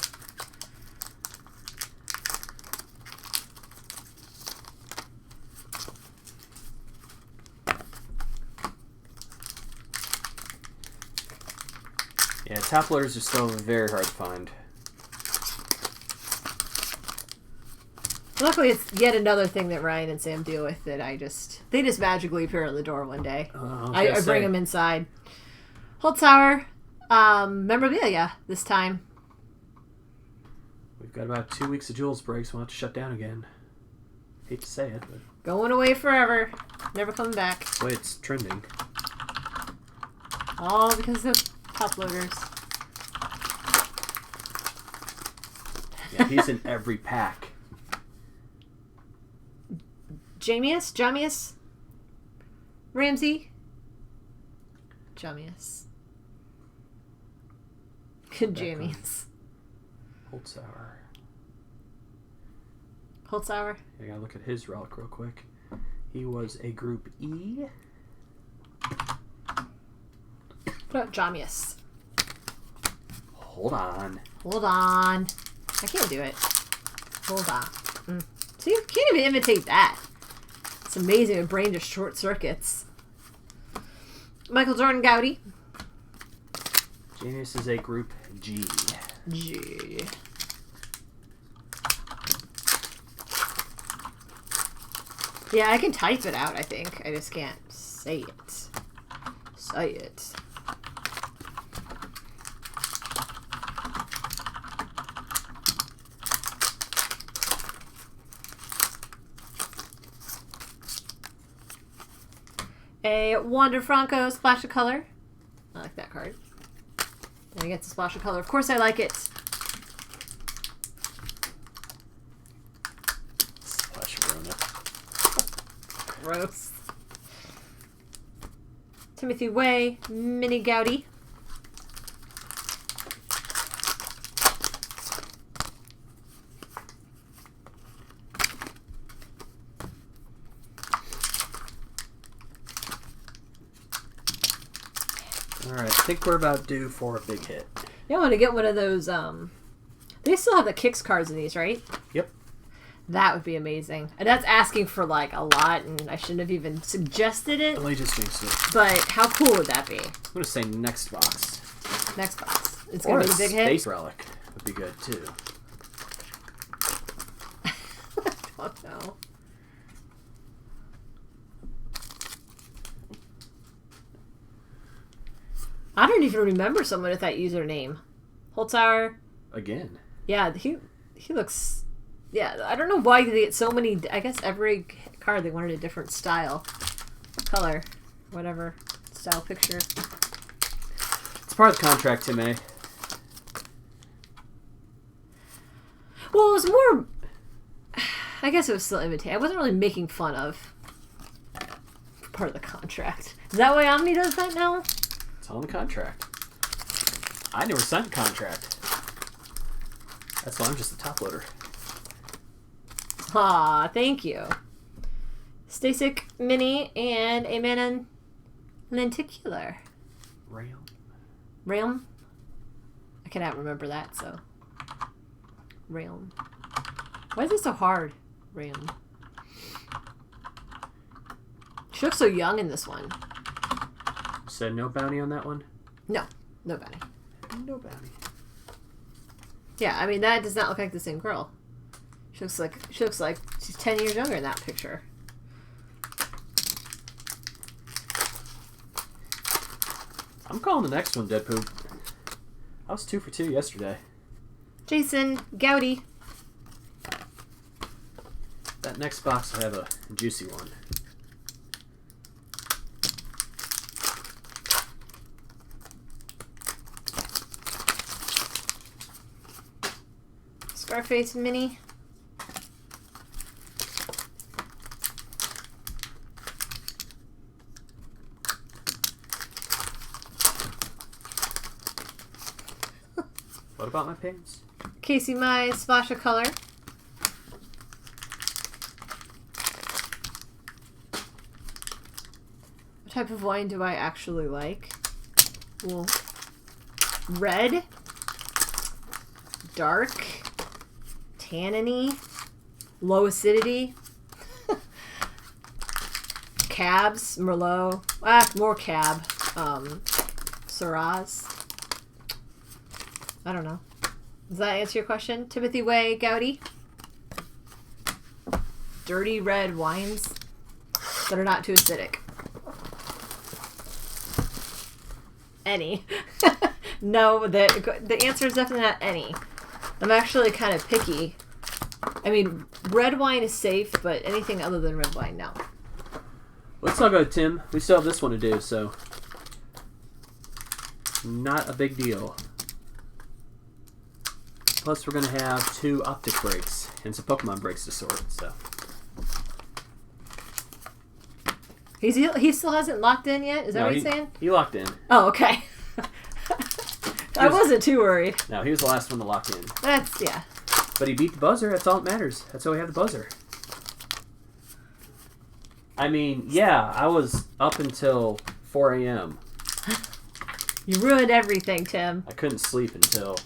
S2: Yeah, top loaders are still very hard to find.
S1: Luckily, it's yet another thing that Ryan and Sam deal with that they just magically appear on the door one day. I bring them inside. Holtzauer, memorabilia this time.
S2: We've got about 2 weeks of Jules breaks. We'll have to shut down again. Hate to say it, but...
S1: Going away forever. Never coming back.
S2: That's the way it's trending.
S1: All because of top loaders.
S2: Yeah, he's in every pack.
S1: Jamius? Ramsey? Jamius. Jamius. Holtzauer.
S2: I gotta look at his relic real quick. He was a Group E.
S1: What about Jamius?
S2: Hold on.
S1: I can't do it. Hold on. So you can't even imitate that. It's amazing. Your brain just short circuits. Michael Jordan Gowdy.
S2: Genius is a Group G.
S1: Yeah, I can type it out, I think. I just can't say it. A Wander Franco Splash of Color. I like that card. Then I get the Splash of Color. Of course I like it. Gross. Timothy Way, Mini Gouty.
S2: Alright, I think we're about due for a big hit.
S1: You want to get one of those, they still have the Kicks cards in these, right?
S2: Yep.
S1: That would be amazing. And that's asking for, like, a lot, and I shouldn't have even suggested it.
S2: Well, you just jinxed it.
S1: But how cool would that be?
S2: I'm going to say next box.
S1: Next box. It's going to be the big hit?
S2: Space Relic would be good, too.
S1: I don't know. I don't even remember someone with that username. Holzhauer.
S2: Again.
S1: Yeah, he looks... Yeah, I don't know why they get so many... I guess every card they wanted a different style. Color. Whatever. Style picture.
S2: It's part of the contract, Tim A.
S1: Well, it was more... I guess it was still imitating. I wasn't really making fun of part of the contract. Is that why Omni does that now?
S2: It's on the contract. I never signed a contract. That's why I'm just a top loader.
S1: Aw, thank you. Stasic Mini and a Manon Lenticular. Realm? I cannot remember that, so. Realm. Why is it so hard? Realm. She looks so young in this one.
S2: Said no bounty on that one?
S1: No. No bounty.
S2: No bounty.
S1: Yeah, I mean, that does not look like the same girl. She looks like she's 10 years younger in that picture.
S2: I'm calling the next one Dead Poop. I was 2 for 2 yesterday.
S1: Jason Goudy.
S2: That next box will have a juicy one.
S1: Scarface Mini.
S2: What about my pants?
S1: Casey Mai Splasha Color. What type of wine do I actually like? Well, red, dark, tanniny, low acidity, cabs, Merlot, more cab, Syrahs. I don't know. Does that answer your question? Timothy Way Goudy. Dirty red wines that are not too acidic. Any. No, the answer is definitely not any. I'm actually kind of picky. I mean, red wine is safe, but anything other than red wine, no.
S2: Let's all go, Tim. We still have this one to do, so not a big deal. Plus, we're going to have 2 optic breaks and some Pokemon breaks to sort, so.
S1: He still hasn't locked in yet? Is that what he's saying?
S2: He locked in.
S1: Oh, okay. I wasn't too worried.
S2: No, he was the last one to lock in.
S1: That's, yeah.
S2: But he beat the buzzer. That's all that matters. That's why we have the buzzer. I mean, yeah, I was up until 4 a.m.
S1: You ruined everything, Tim.
S2: I couldn't sleep until...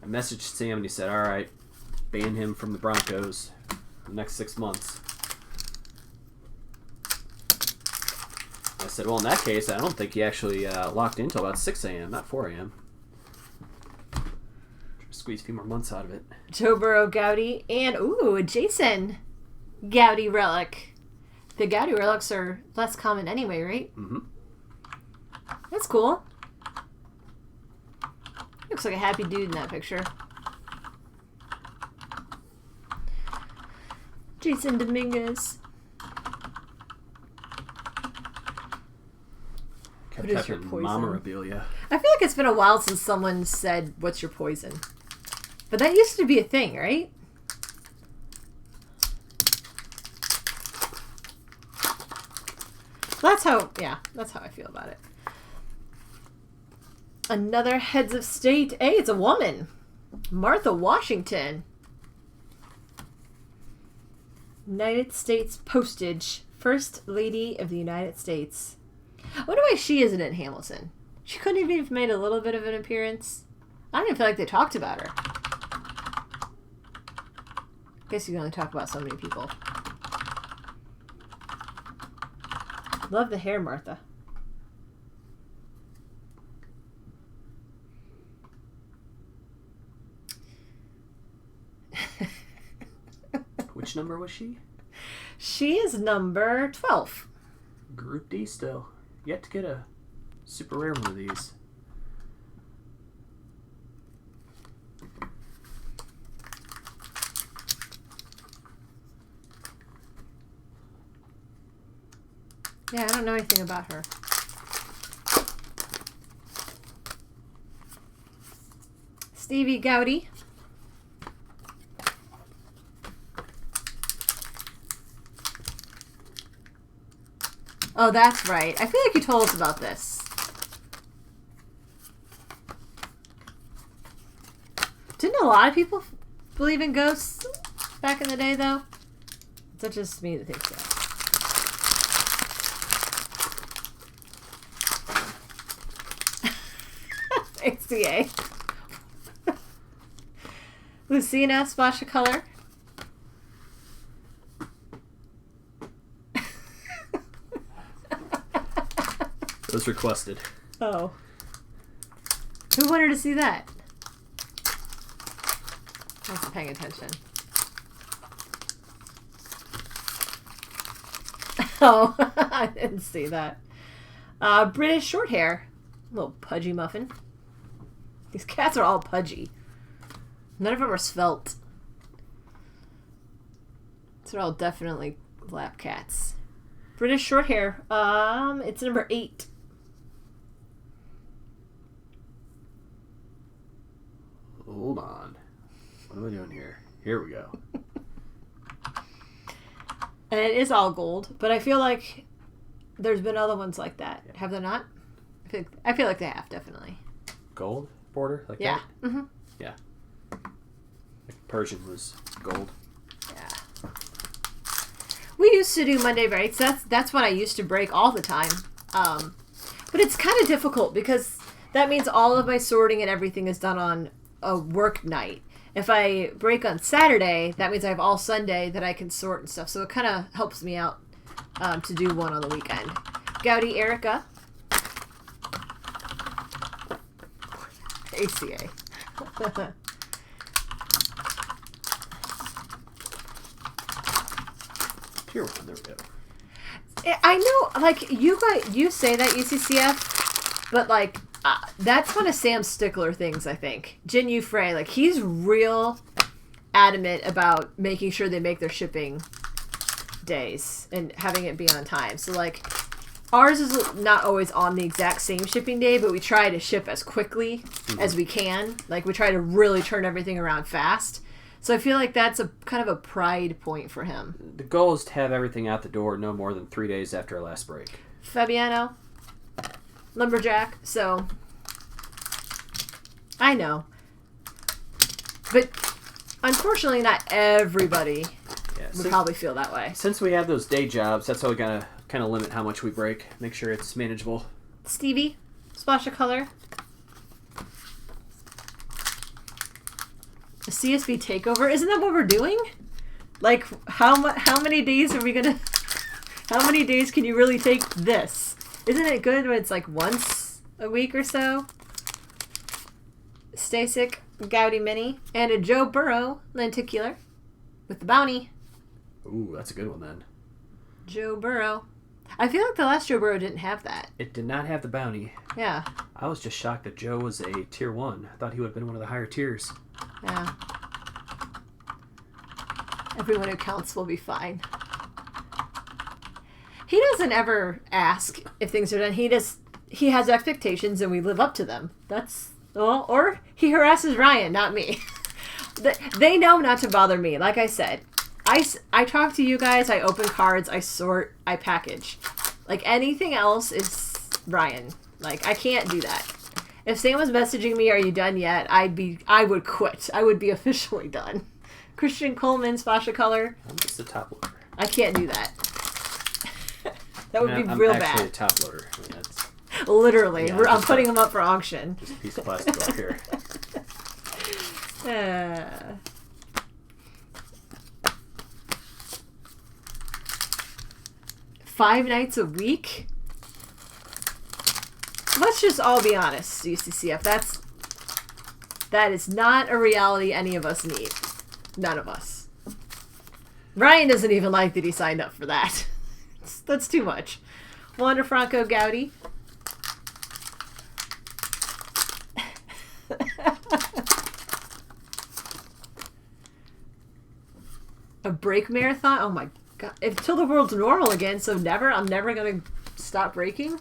S2: I messaged Sam and he said, alright, ban him from the Broncos for the next 6 months. I said, well, in that case, I don't think he actually locked in until about 6 a.m., not 4 a.m. Squeeze a few more months out of it.
S1: Joe Burrow Goudy and, ooh, a Jason Goudy relic. The Goudy relics are less common anyway, right?
S2: Mm-hmm.
S1: That's cool. Looks like a happy dude in that picture. Jason Dominguez.
S2: Kept
S1: What is your
S2: typing
S1: poison?
S2: memorabilia.
S1: I feel like it's been a while since someone said, "What's your poison?" But that used to be a thing, right? That's how I feel about it. Another heads of state. Hey, it's a woman. Martha Washington. United States postage. First Lady of the United States. I wonder why she isn't in Hamilton. She couldn't even have made a little bit of an appearance. I don't even feel like they talked about her. I guess you can only talk about so many people. Love the hair, Martha.
S2: Which number was she?
S1: She is number 12.
S2: Group D still. Yet to get a super rare one of these.
S1: Yeah, I don't know anything about her. Stevie Gowdy. Oh, that's right. I feel like you told us about this. Didn't a lot of people believe in ghosts back in the day, though? It's not just me that thinks that. ACA. Lucina, splash of color.
S2: Those requested.
S1: Oh. Who wanted to see that? I wasn't paying attention. Oh, I didn't see that. British short hair. Little pudgy muffin. These cats are all pudgy. None of them are svelte. They're all definitely lap cats. British short hair. It's number 8.
S2: Hold on. What am I doing here? Here we go.
S1: And it is all gold, but I feel like there's been other ones like that. Yeah. Have there not? I feel like they have, definitely.
S2: Gold border? Like
S1: yeah.
S2: that?
S1: Mm-hmm.
S2: Yeah. Like Persian was gold.
S1: Yeah. We used to do Monday breaks. That's when I used to break all the time. But it's kind of difficult because that means all of my sorting and everything is done on a work night. If I break on Saturday, that means I have all Sunday that I can sort and stuff. So it kind of helps me out to do one on the weekend. Gowdy Erica. ACA.
S2: Pure one, there we go.
S1: I know, like, you say that UCCF, but, like, that's one of Sam's stickler things, I think. Jin Yu Frey, like, he's real adamant about making sure they make their shipping days and having it be on time. So, like, ours is not always on the exact same shipping day, but we try to ship as quickly as we can. Like, we try to really turn everything around fast. So I feel like that's a kind of a pride point for him.
S2: The goal is to have everything out the door no more than 3 days after our last break.
S1: Fabiano. Lumberjack. So, I know. But, unfortunately, not everybody would probably feel that way.
S2: Since we have those day jobs, that's how we gotta kind of limit how much we break. Make sure it's manageable.
S1: Stevie. Splash of color. A CSB takeover? Isn't that what we're doing? Like, how many days are we gonna... How many days can you really take this? Isn't it good when it's like once a week or so? Stasic, Gowdy Mini, and a Joe Burrow lenticular with the bounty.
S2: Ooh, that's a good one then.
S1: Joe Burrow. I feel like the last Joe Burrow didn't have that.
S2: It did not have the bounty.
S1: Yeah.
S2: I was just shocked that Joe was a tier 1. I thought he would have been one of the higher tiers.
S1: Yeah. Everyone who counts will be fine. He doesn't ever ask if things are done. He has expectations and we live up to them. That's... Well, or he harasses Ryan, not me. They know not to bother me. Like I said, I talk to you guys, I open cards, I sort, I package. Like, anything else is Ryan. Like, I can't do that. If Sam was messaging me, "Are you done yet?" I would quit. I would be officially done. Christian Coleman, Splash of Color.
S2: I'm just a top loader.
S1: I can't do that. That would be real bad.
S2: I'm actually a top loader. I mean, that's...
S1: Literally.
S2: Yeah,
S1: I'm putting them up for auction.
S2: Just a piece of plastic over here.
S1: 5 nights a week? Let's just all be honest, UCCF. That is not a reality any of us need. None of us. Ryan doesn't even like that he signed up for that. That's too much. Wander Franco Gowdy. A break marathon? Oh my god. Until the world's normal again, so I'm never gonna stop breaking.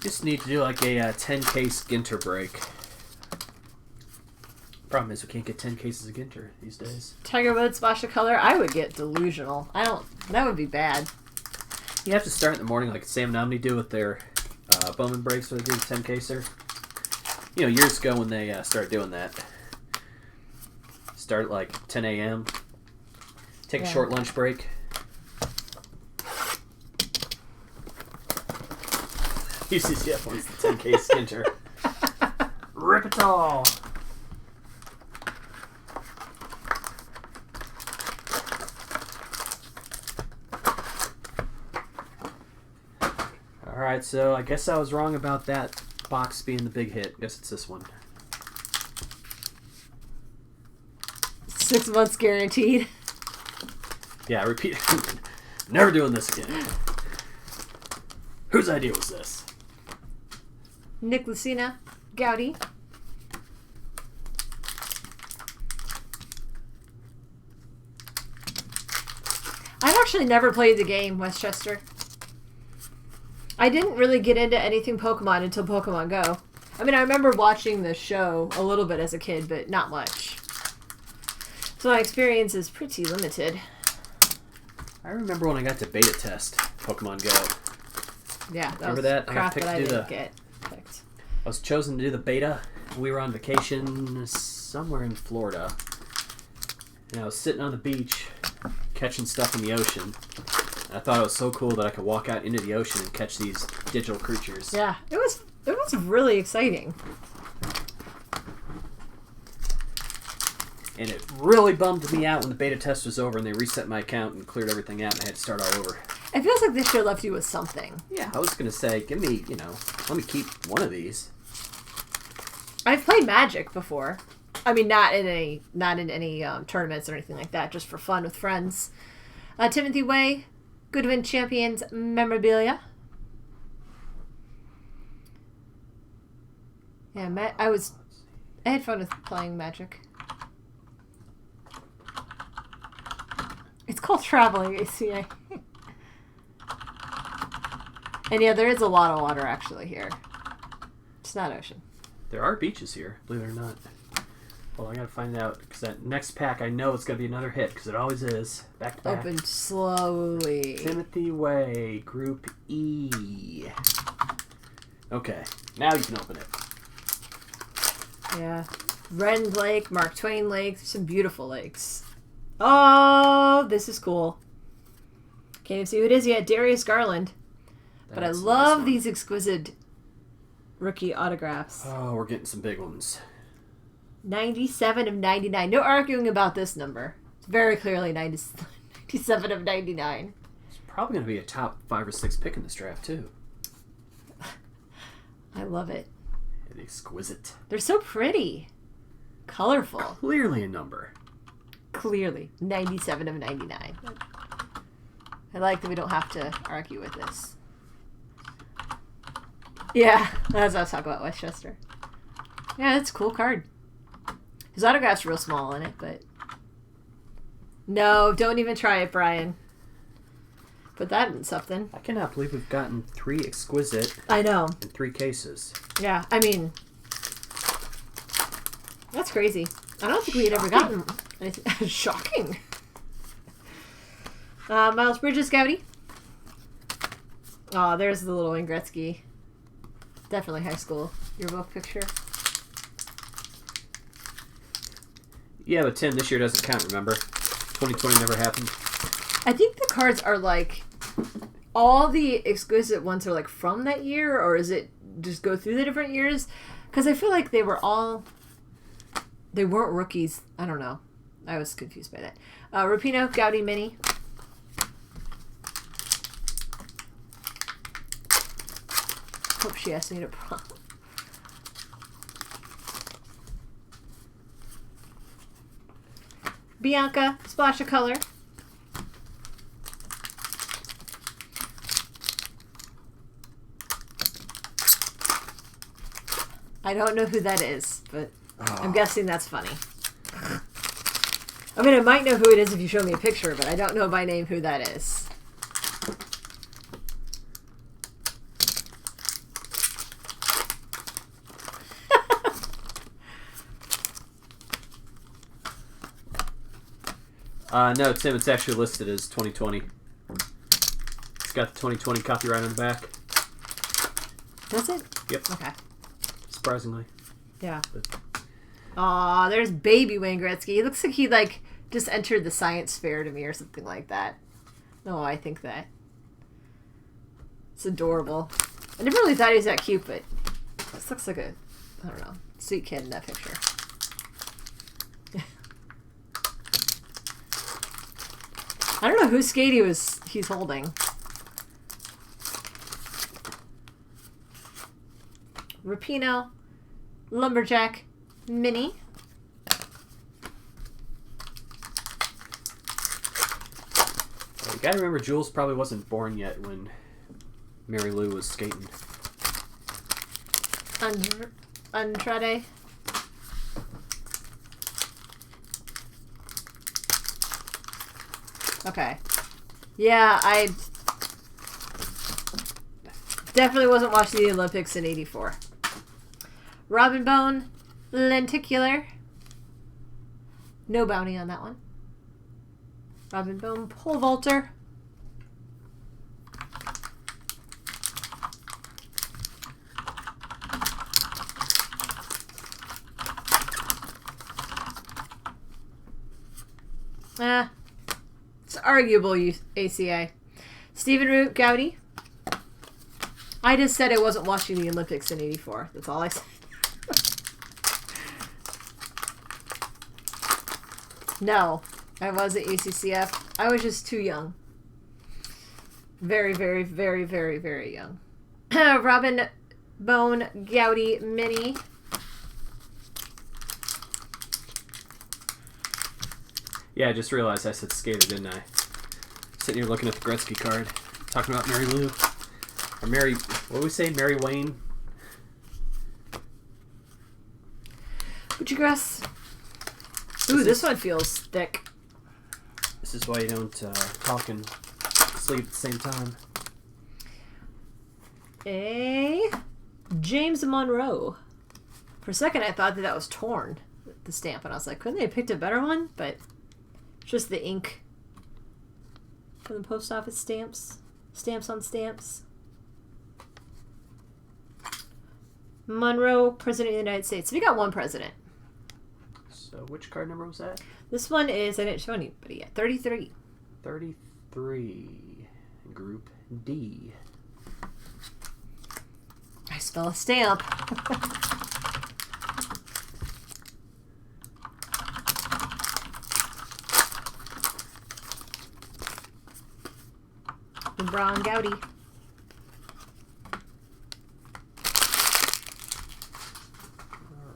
S2: Just need to do like a 10K Skinter break. Problem is we can't get 10 cases of Ginter these days.
S1: Tiger Woods, Splash of Color. I would get delusional. That would be bad.
S2: You have to start in the morning like Sam and Omni do with their Bowman breaks where they do the 10 caser. You know, years ago when they started doing that. Start at like 10 a.m. Take a short lunch break. UCCF wants the 10K Skinter. Rip it all. Alright, so I guess I was wrong about that box being the big hit. Guess it's this one.
S1: 6 months guaranteed.
S2: Yeah, repeat. Never doing this again. Whose idea was this?
S1: Nick Lucina, Gowdy. I've actually never played the game, Westchester. I didn't really get into anything Pokemon until Pokemon Go. I mean, I remember watching the show a little bit as a kid, but not much. So my experience is pretty limited.
S2: I remember when I got to beta test Pokemon Go.
S1: Yeah, that
S2: Remember
S1: was
S2: that?
S1: crap that I didn't
S2: I
S1: get picked.
S2: was chosen to do the beta. We were on vacation somewhere in Florida. And I was sitting on the beach catching stuff in the ocean. And I thought it was so cool that I could walk out into the ocean and catch these digital creatures.
S1: Yeah, it was really exciting.
S2: And it really bummed me out when the beta test was over and they reset my account and cleared everything out and I had to start all over.
S1: It feels like this show left you with something.
S2: Yeah, I was going to say, give me, let me keep one of these.
S1: I've played Magic before. I mean, not in any tournaments or anything like that, just for fun with friends. Timothy Way, Goodwin Champions Memorabilia. Yeah, I had fun with playing Magic. It's called Traveling ACA. And yeah, there is a lot of water actually here. It's not ocean.
S2: There are beaches here, believe it or not. Well, I gotta find out, because that next pack I know it's gonna be another hit, because it always is. Back to back.
S1: Open slowly.
S2: Timothy Way, Group E. Okay, now you can open it.
S1: Yeah. Wren Lake, Mark Twain Lake, some beautiful lakes. Oh, this is cool. Can't even see who it is yet. Darius Garland. But I love these exquisite rookie autographs.
S2: Oh, we're getting some big ones.
S1: 97 of 99. No arguing about this number. It's very clearly 97 of 99.
S2: It's probably going to be a top 5 or 6 pick in this draft, too.
S1: I love it.
S2: It's exquisite.
S1: They're so pretty. Colorful.
S2: Clearly a number.
S1: Clearly. 97 of 99. I like that we don't have to argue with this. Yeah, that's what I was talking about, Westchester. Yeah, that's a cool card. His autograph's real small in it, but... No, don't even try it, Brian. Put that in something.
S2: I cannot believe we've gotten 3 exquisite...
S1: I know.
S2: ...in 3 cases.
S1: Yeah, I mean... That's crazy. I don't think we had ever gotten... Shocking. Miles Bridges, Gowdy. Oh, there's the little Wayne Gretzky. Definitely high school yearbook picture.
S2: Yeah, but Tim, this year doesn't count, remember? 2020 never happened.
S1: I think the cards are like... all the exquisite ones are like from that year, or is it just go through the different years? Because I feel like they weren't rookies. I don't know. I was confused by that. Rapinoe, Gaudy Mini. Hope she asked me to prom. Bianca, Splash of Color. I don't know who that is, but I'm guessing that's funny. I mean, I might know who it is if you show me a picture, but I don't know by name who that is.
S2: No, Tim, it's actually listed as 2020. It's got the 2020 copyright on the back.
S1: Does it?
S2: Yep.
S1: Okay.
S2: Surprisingly.
S1: Yeah. Aw, there's baby Wayne Gretzky. He looks like he, just entered the science fair to me or something like that. No, I think that. It's adorable. I never really thought he was that cute, but this looks like a, I don't know, sweet kid in that picture. I don't know whose skate he's holding. Rapinoe, Lumberjack, Mini.
S2: Well, you gotta remember, Jules probably wasn't born yet when Mary Lou was skating.
S1: Andrade. Okay. Yeah, I definitely wasn't watching the Olympics in '84. Robin Bone, Lenticular. No bounty on that one. Robin Bone, Pole Vaulter. It's arguable ACA. Stephen Root, Gaudy. I just said I wasn't watching the Olympics in '84. That's all I said. No, I wasn't ECCF. I was just too young. Very, very, very, very, very young. Robin Bone, Gaudy Mini.
S2: Yeah, I just realized I said skater, didn't I? Sitting here looking at the Gretzky card, talking about Mary Lou. Or Mary, what do we say? Mary Wayne?
S1: Would you guess? Ooh, this one feels thick.
S2: This is why you don't talk and sleep at the same time.
S1: A James Monroe. For a second, I thought that was torn, the stamp, and I was like, couldn't they have picked a better one? But just the ink from the post office stamps. Stamps on stamps. Monroe, President of the United States. So we got one president.
S2: So which card number was that?
S1: This one is, I didn't show anybody yet, 33.
S2: 33. Group D.
S1: I spell a stamp. LeBron Gaudy.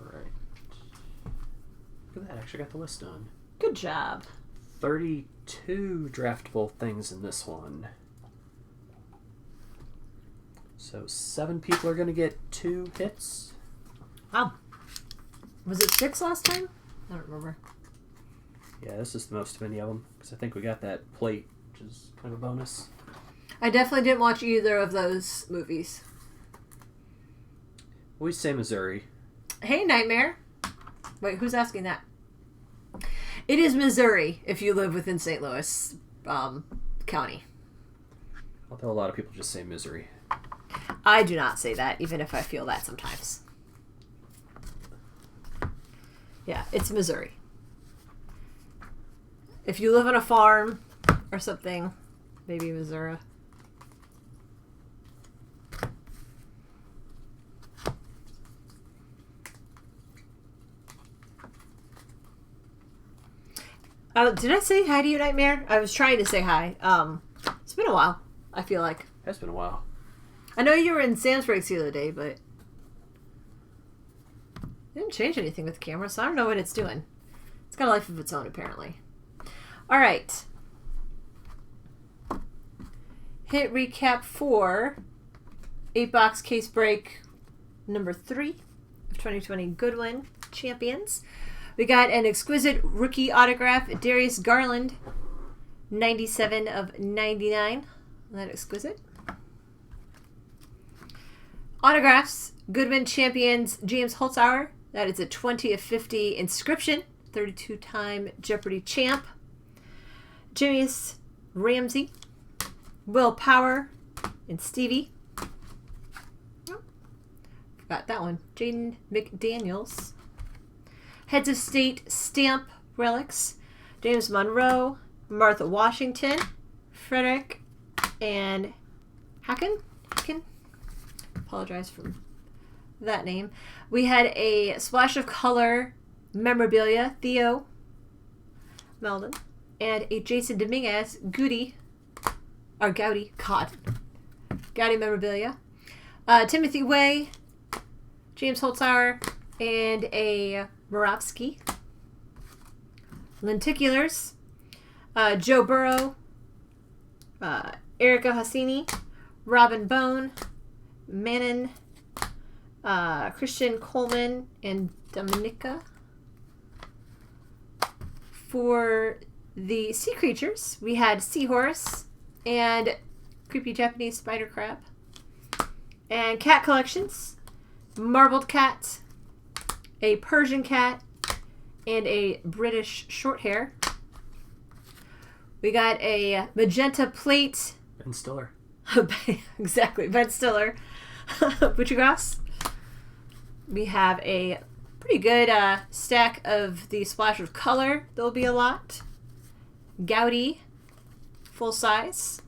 S2: Alright. Look at that, I actually got the list done.
S1: Good job.
S2: 32 draftable things in this one. So 7 people are going to get 2 hits.
S1: Wow. Was it 6 last time? I don't remember.
S2: Yeah, this is the most of any of them, because I think we got that plate, which is kind of a bonus.
S1: I definitely didn't watch either of those movies.
S2: We say Missouri.
S1: Hey, Nightmare. Wait, who's asking that? It is Missouri if you live within St. Louis County.
S2: Although a lot of people just say Missouri.
S1: I do not say that, even if I feel that sometimes. Yeah, it's Missouri. If you live on a farm or something, maybe Missouri. Did I say hi to you, Nightmare? I was trying to say hi. It's been a while, I feel like.
S2: It's been a while.
S1: I know you were in Sam's Breaks the other day, but it didn't change anything with the camera, so I don't know what it's doing. It's got a life of its own, apparently. All right. Hit recap for 8-box case break number 3 of 2020 Goodwin Champions. We got an exquisite rookie autograph, Darius Garland, 97 of 99. Isn't that exquisite? Autographs, Goodwin Champions, James Holzhauer. That is a 20 of 50 inscription, 32-time Jeopardy champ. Jimmy Ramsey, Will Power, and Stevie. Oh, forgot that one. Jaden McDaniels. Heads of State stamp relics, James Monroe, Martha Washington, Frederick, and Hacken. Apologize for that name. We had a splash of color memorabilia, Theo Meldon, and a Jason Dominguez Gowdy memorabilia. Timothy Way, James Holzhauer, and a Moravsky. Lenticulars, Joe Burrow, Erica Hassini, Robin Bone, Manon, Christian Coleman, and Dominica. For the sea creatures, we had Seahorse and creepy Japanese spider crab. And cat collections, marbled cat, a Persian cat, and a British shorthair. We got a magenta plate.
S2: Ben Stiller.
S1: Exactly, Ben Stiller. Butchergrass. We have a pretty good stack of the splash of color. There'll be a lot. Gowdy, full size.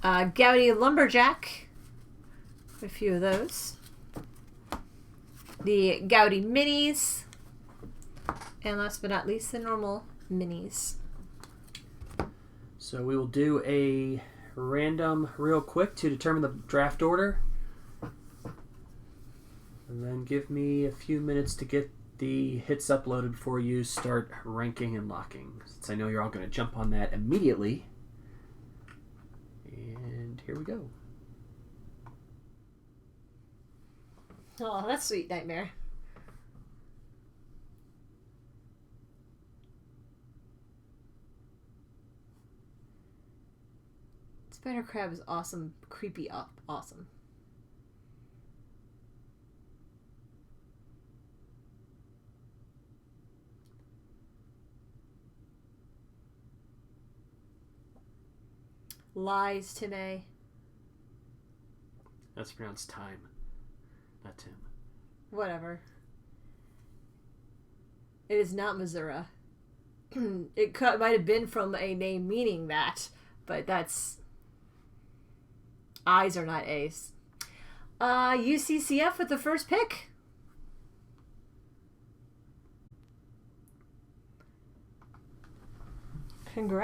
S1: Gowdy Lumberjack. A few of those. The Gowdy Minis. And last but not least, the normal Minis.
S2: So we will do a random real quick to determine the draft order. And then give me a few minutes to get the hits uploaded before you start ranking and locking. Since I know you're all going to jump on that immediately. And here we go.
S1: Oh, that's sweet, Nightmare. Spider crab is awesome. Creepy awesome. Lies, Timmy.
S2: That's pronounced time, not Tim.
S1: Whatever. It is not Missouri. It might have been from a name meaning that, but that's... I's are not A's. UCCF with the first pick. Congrats.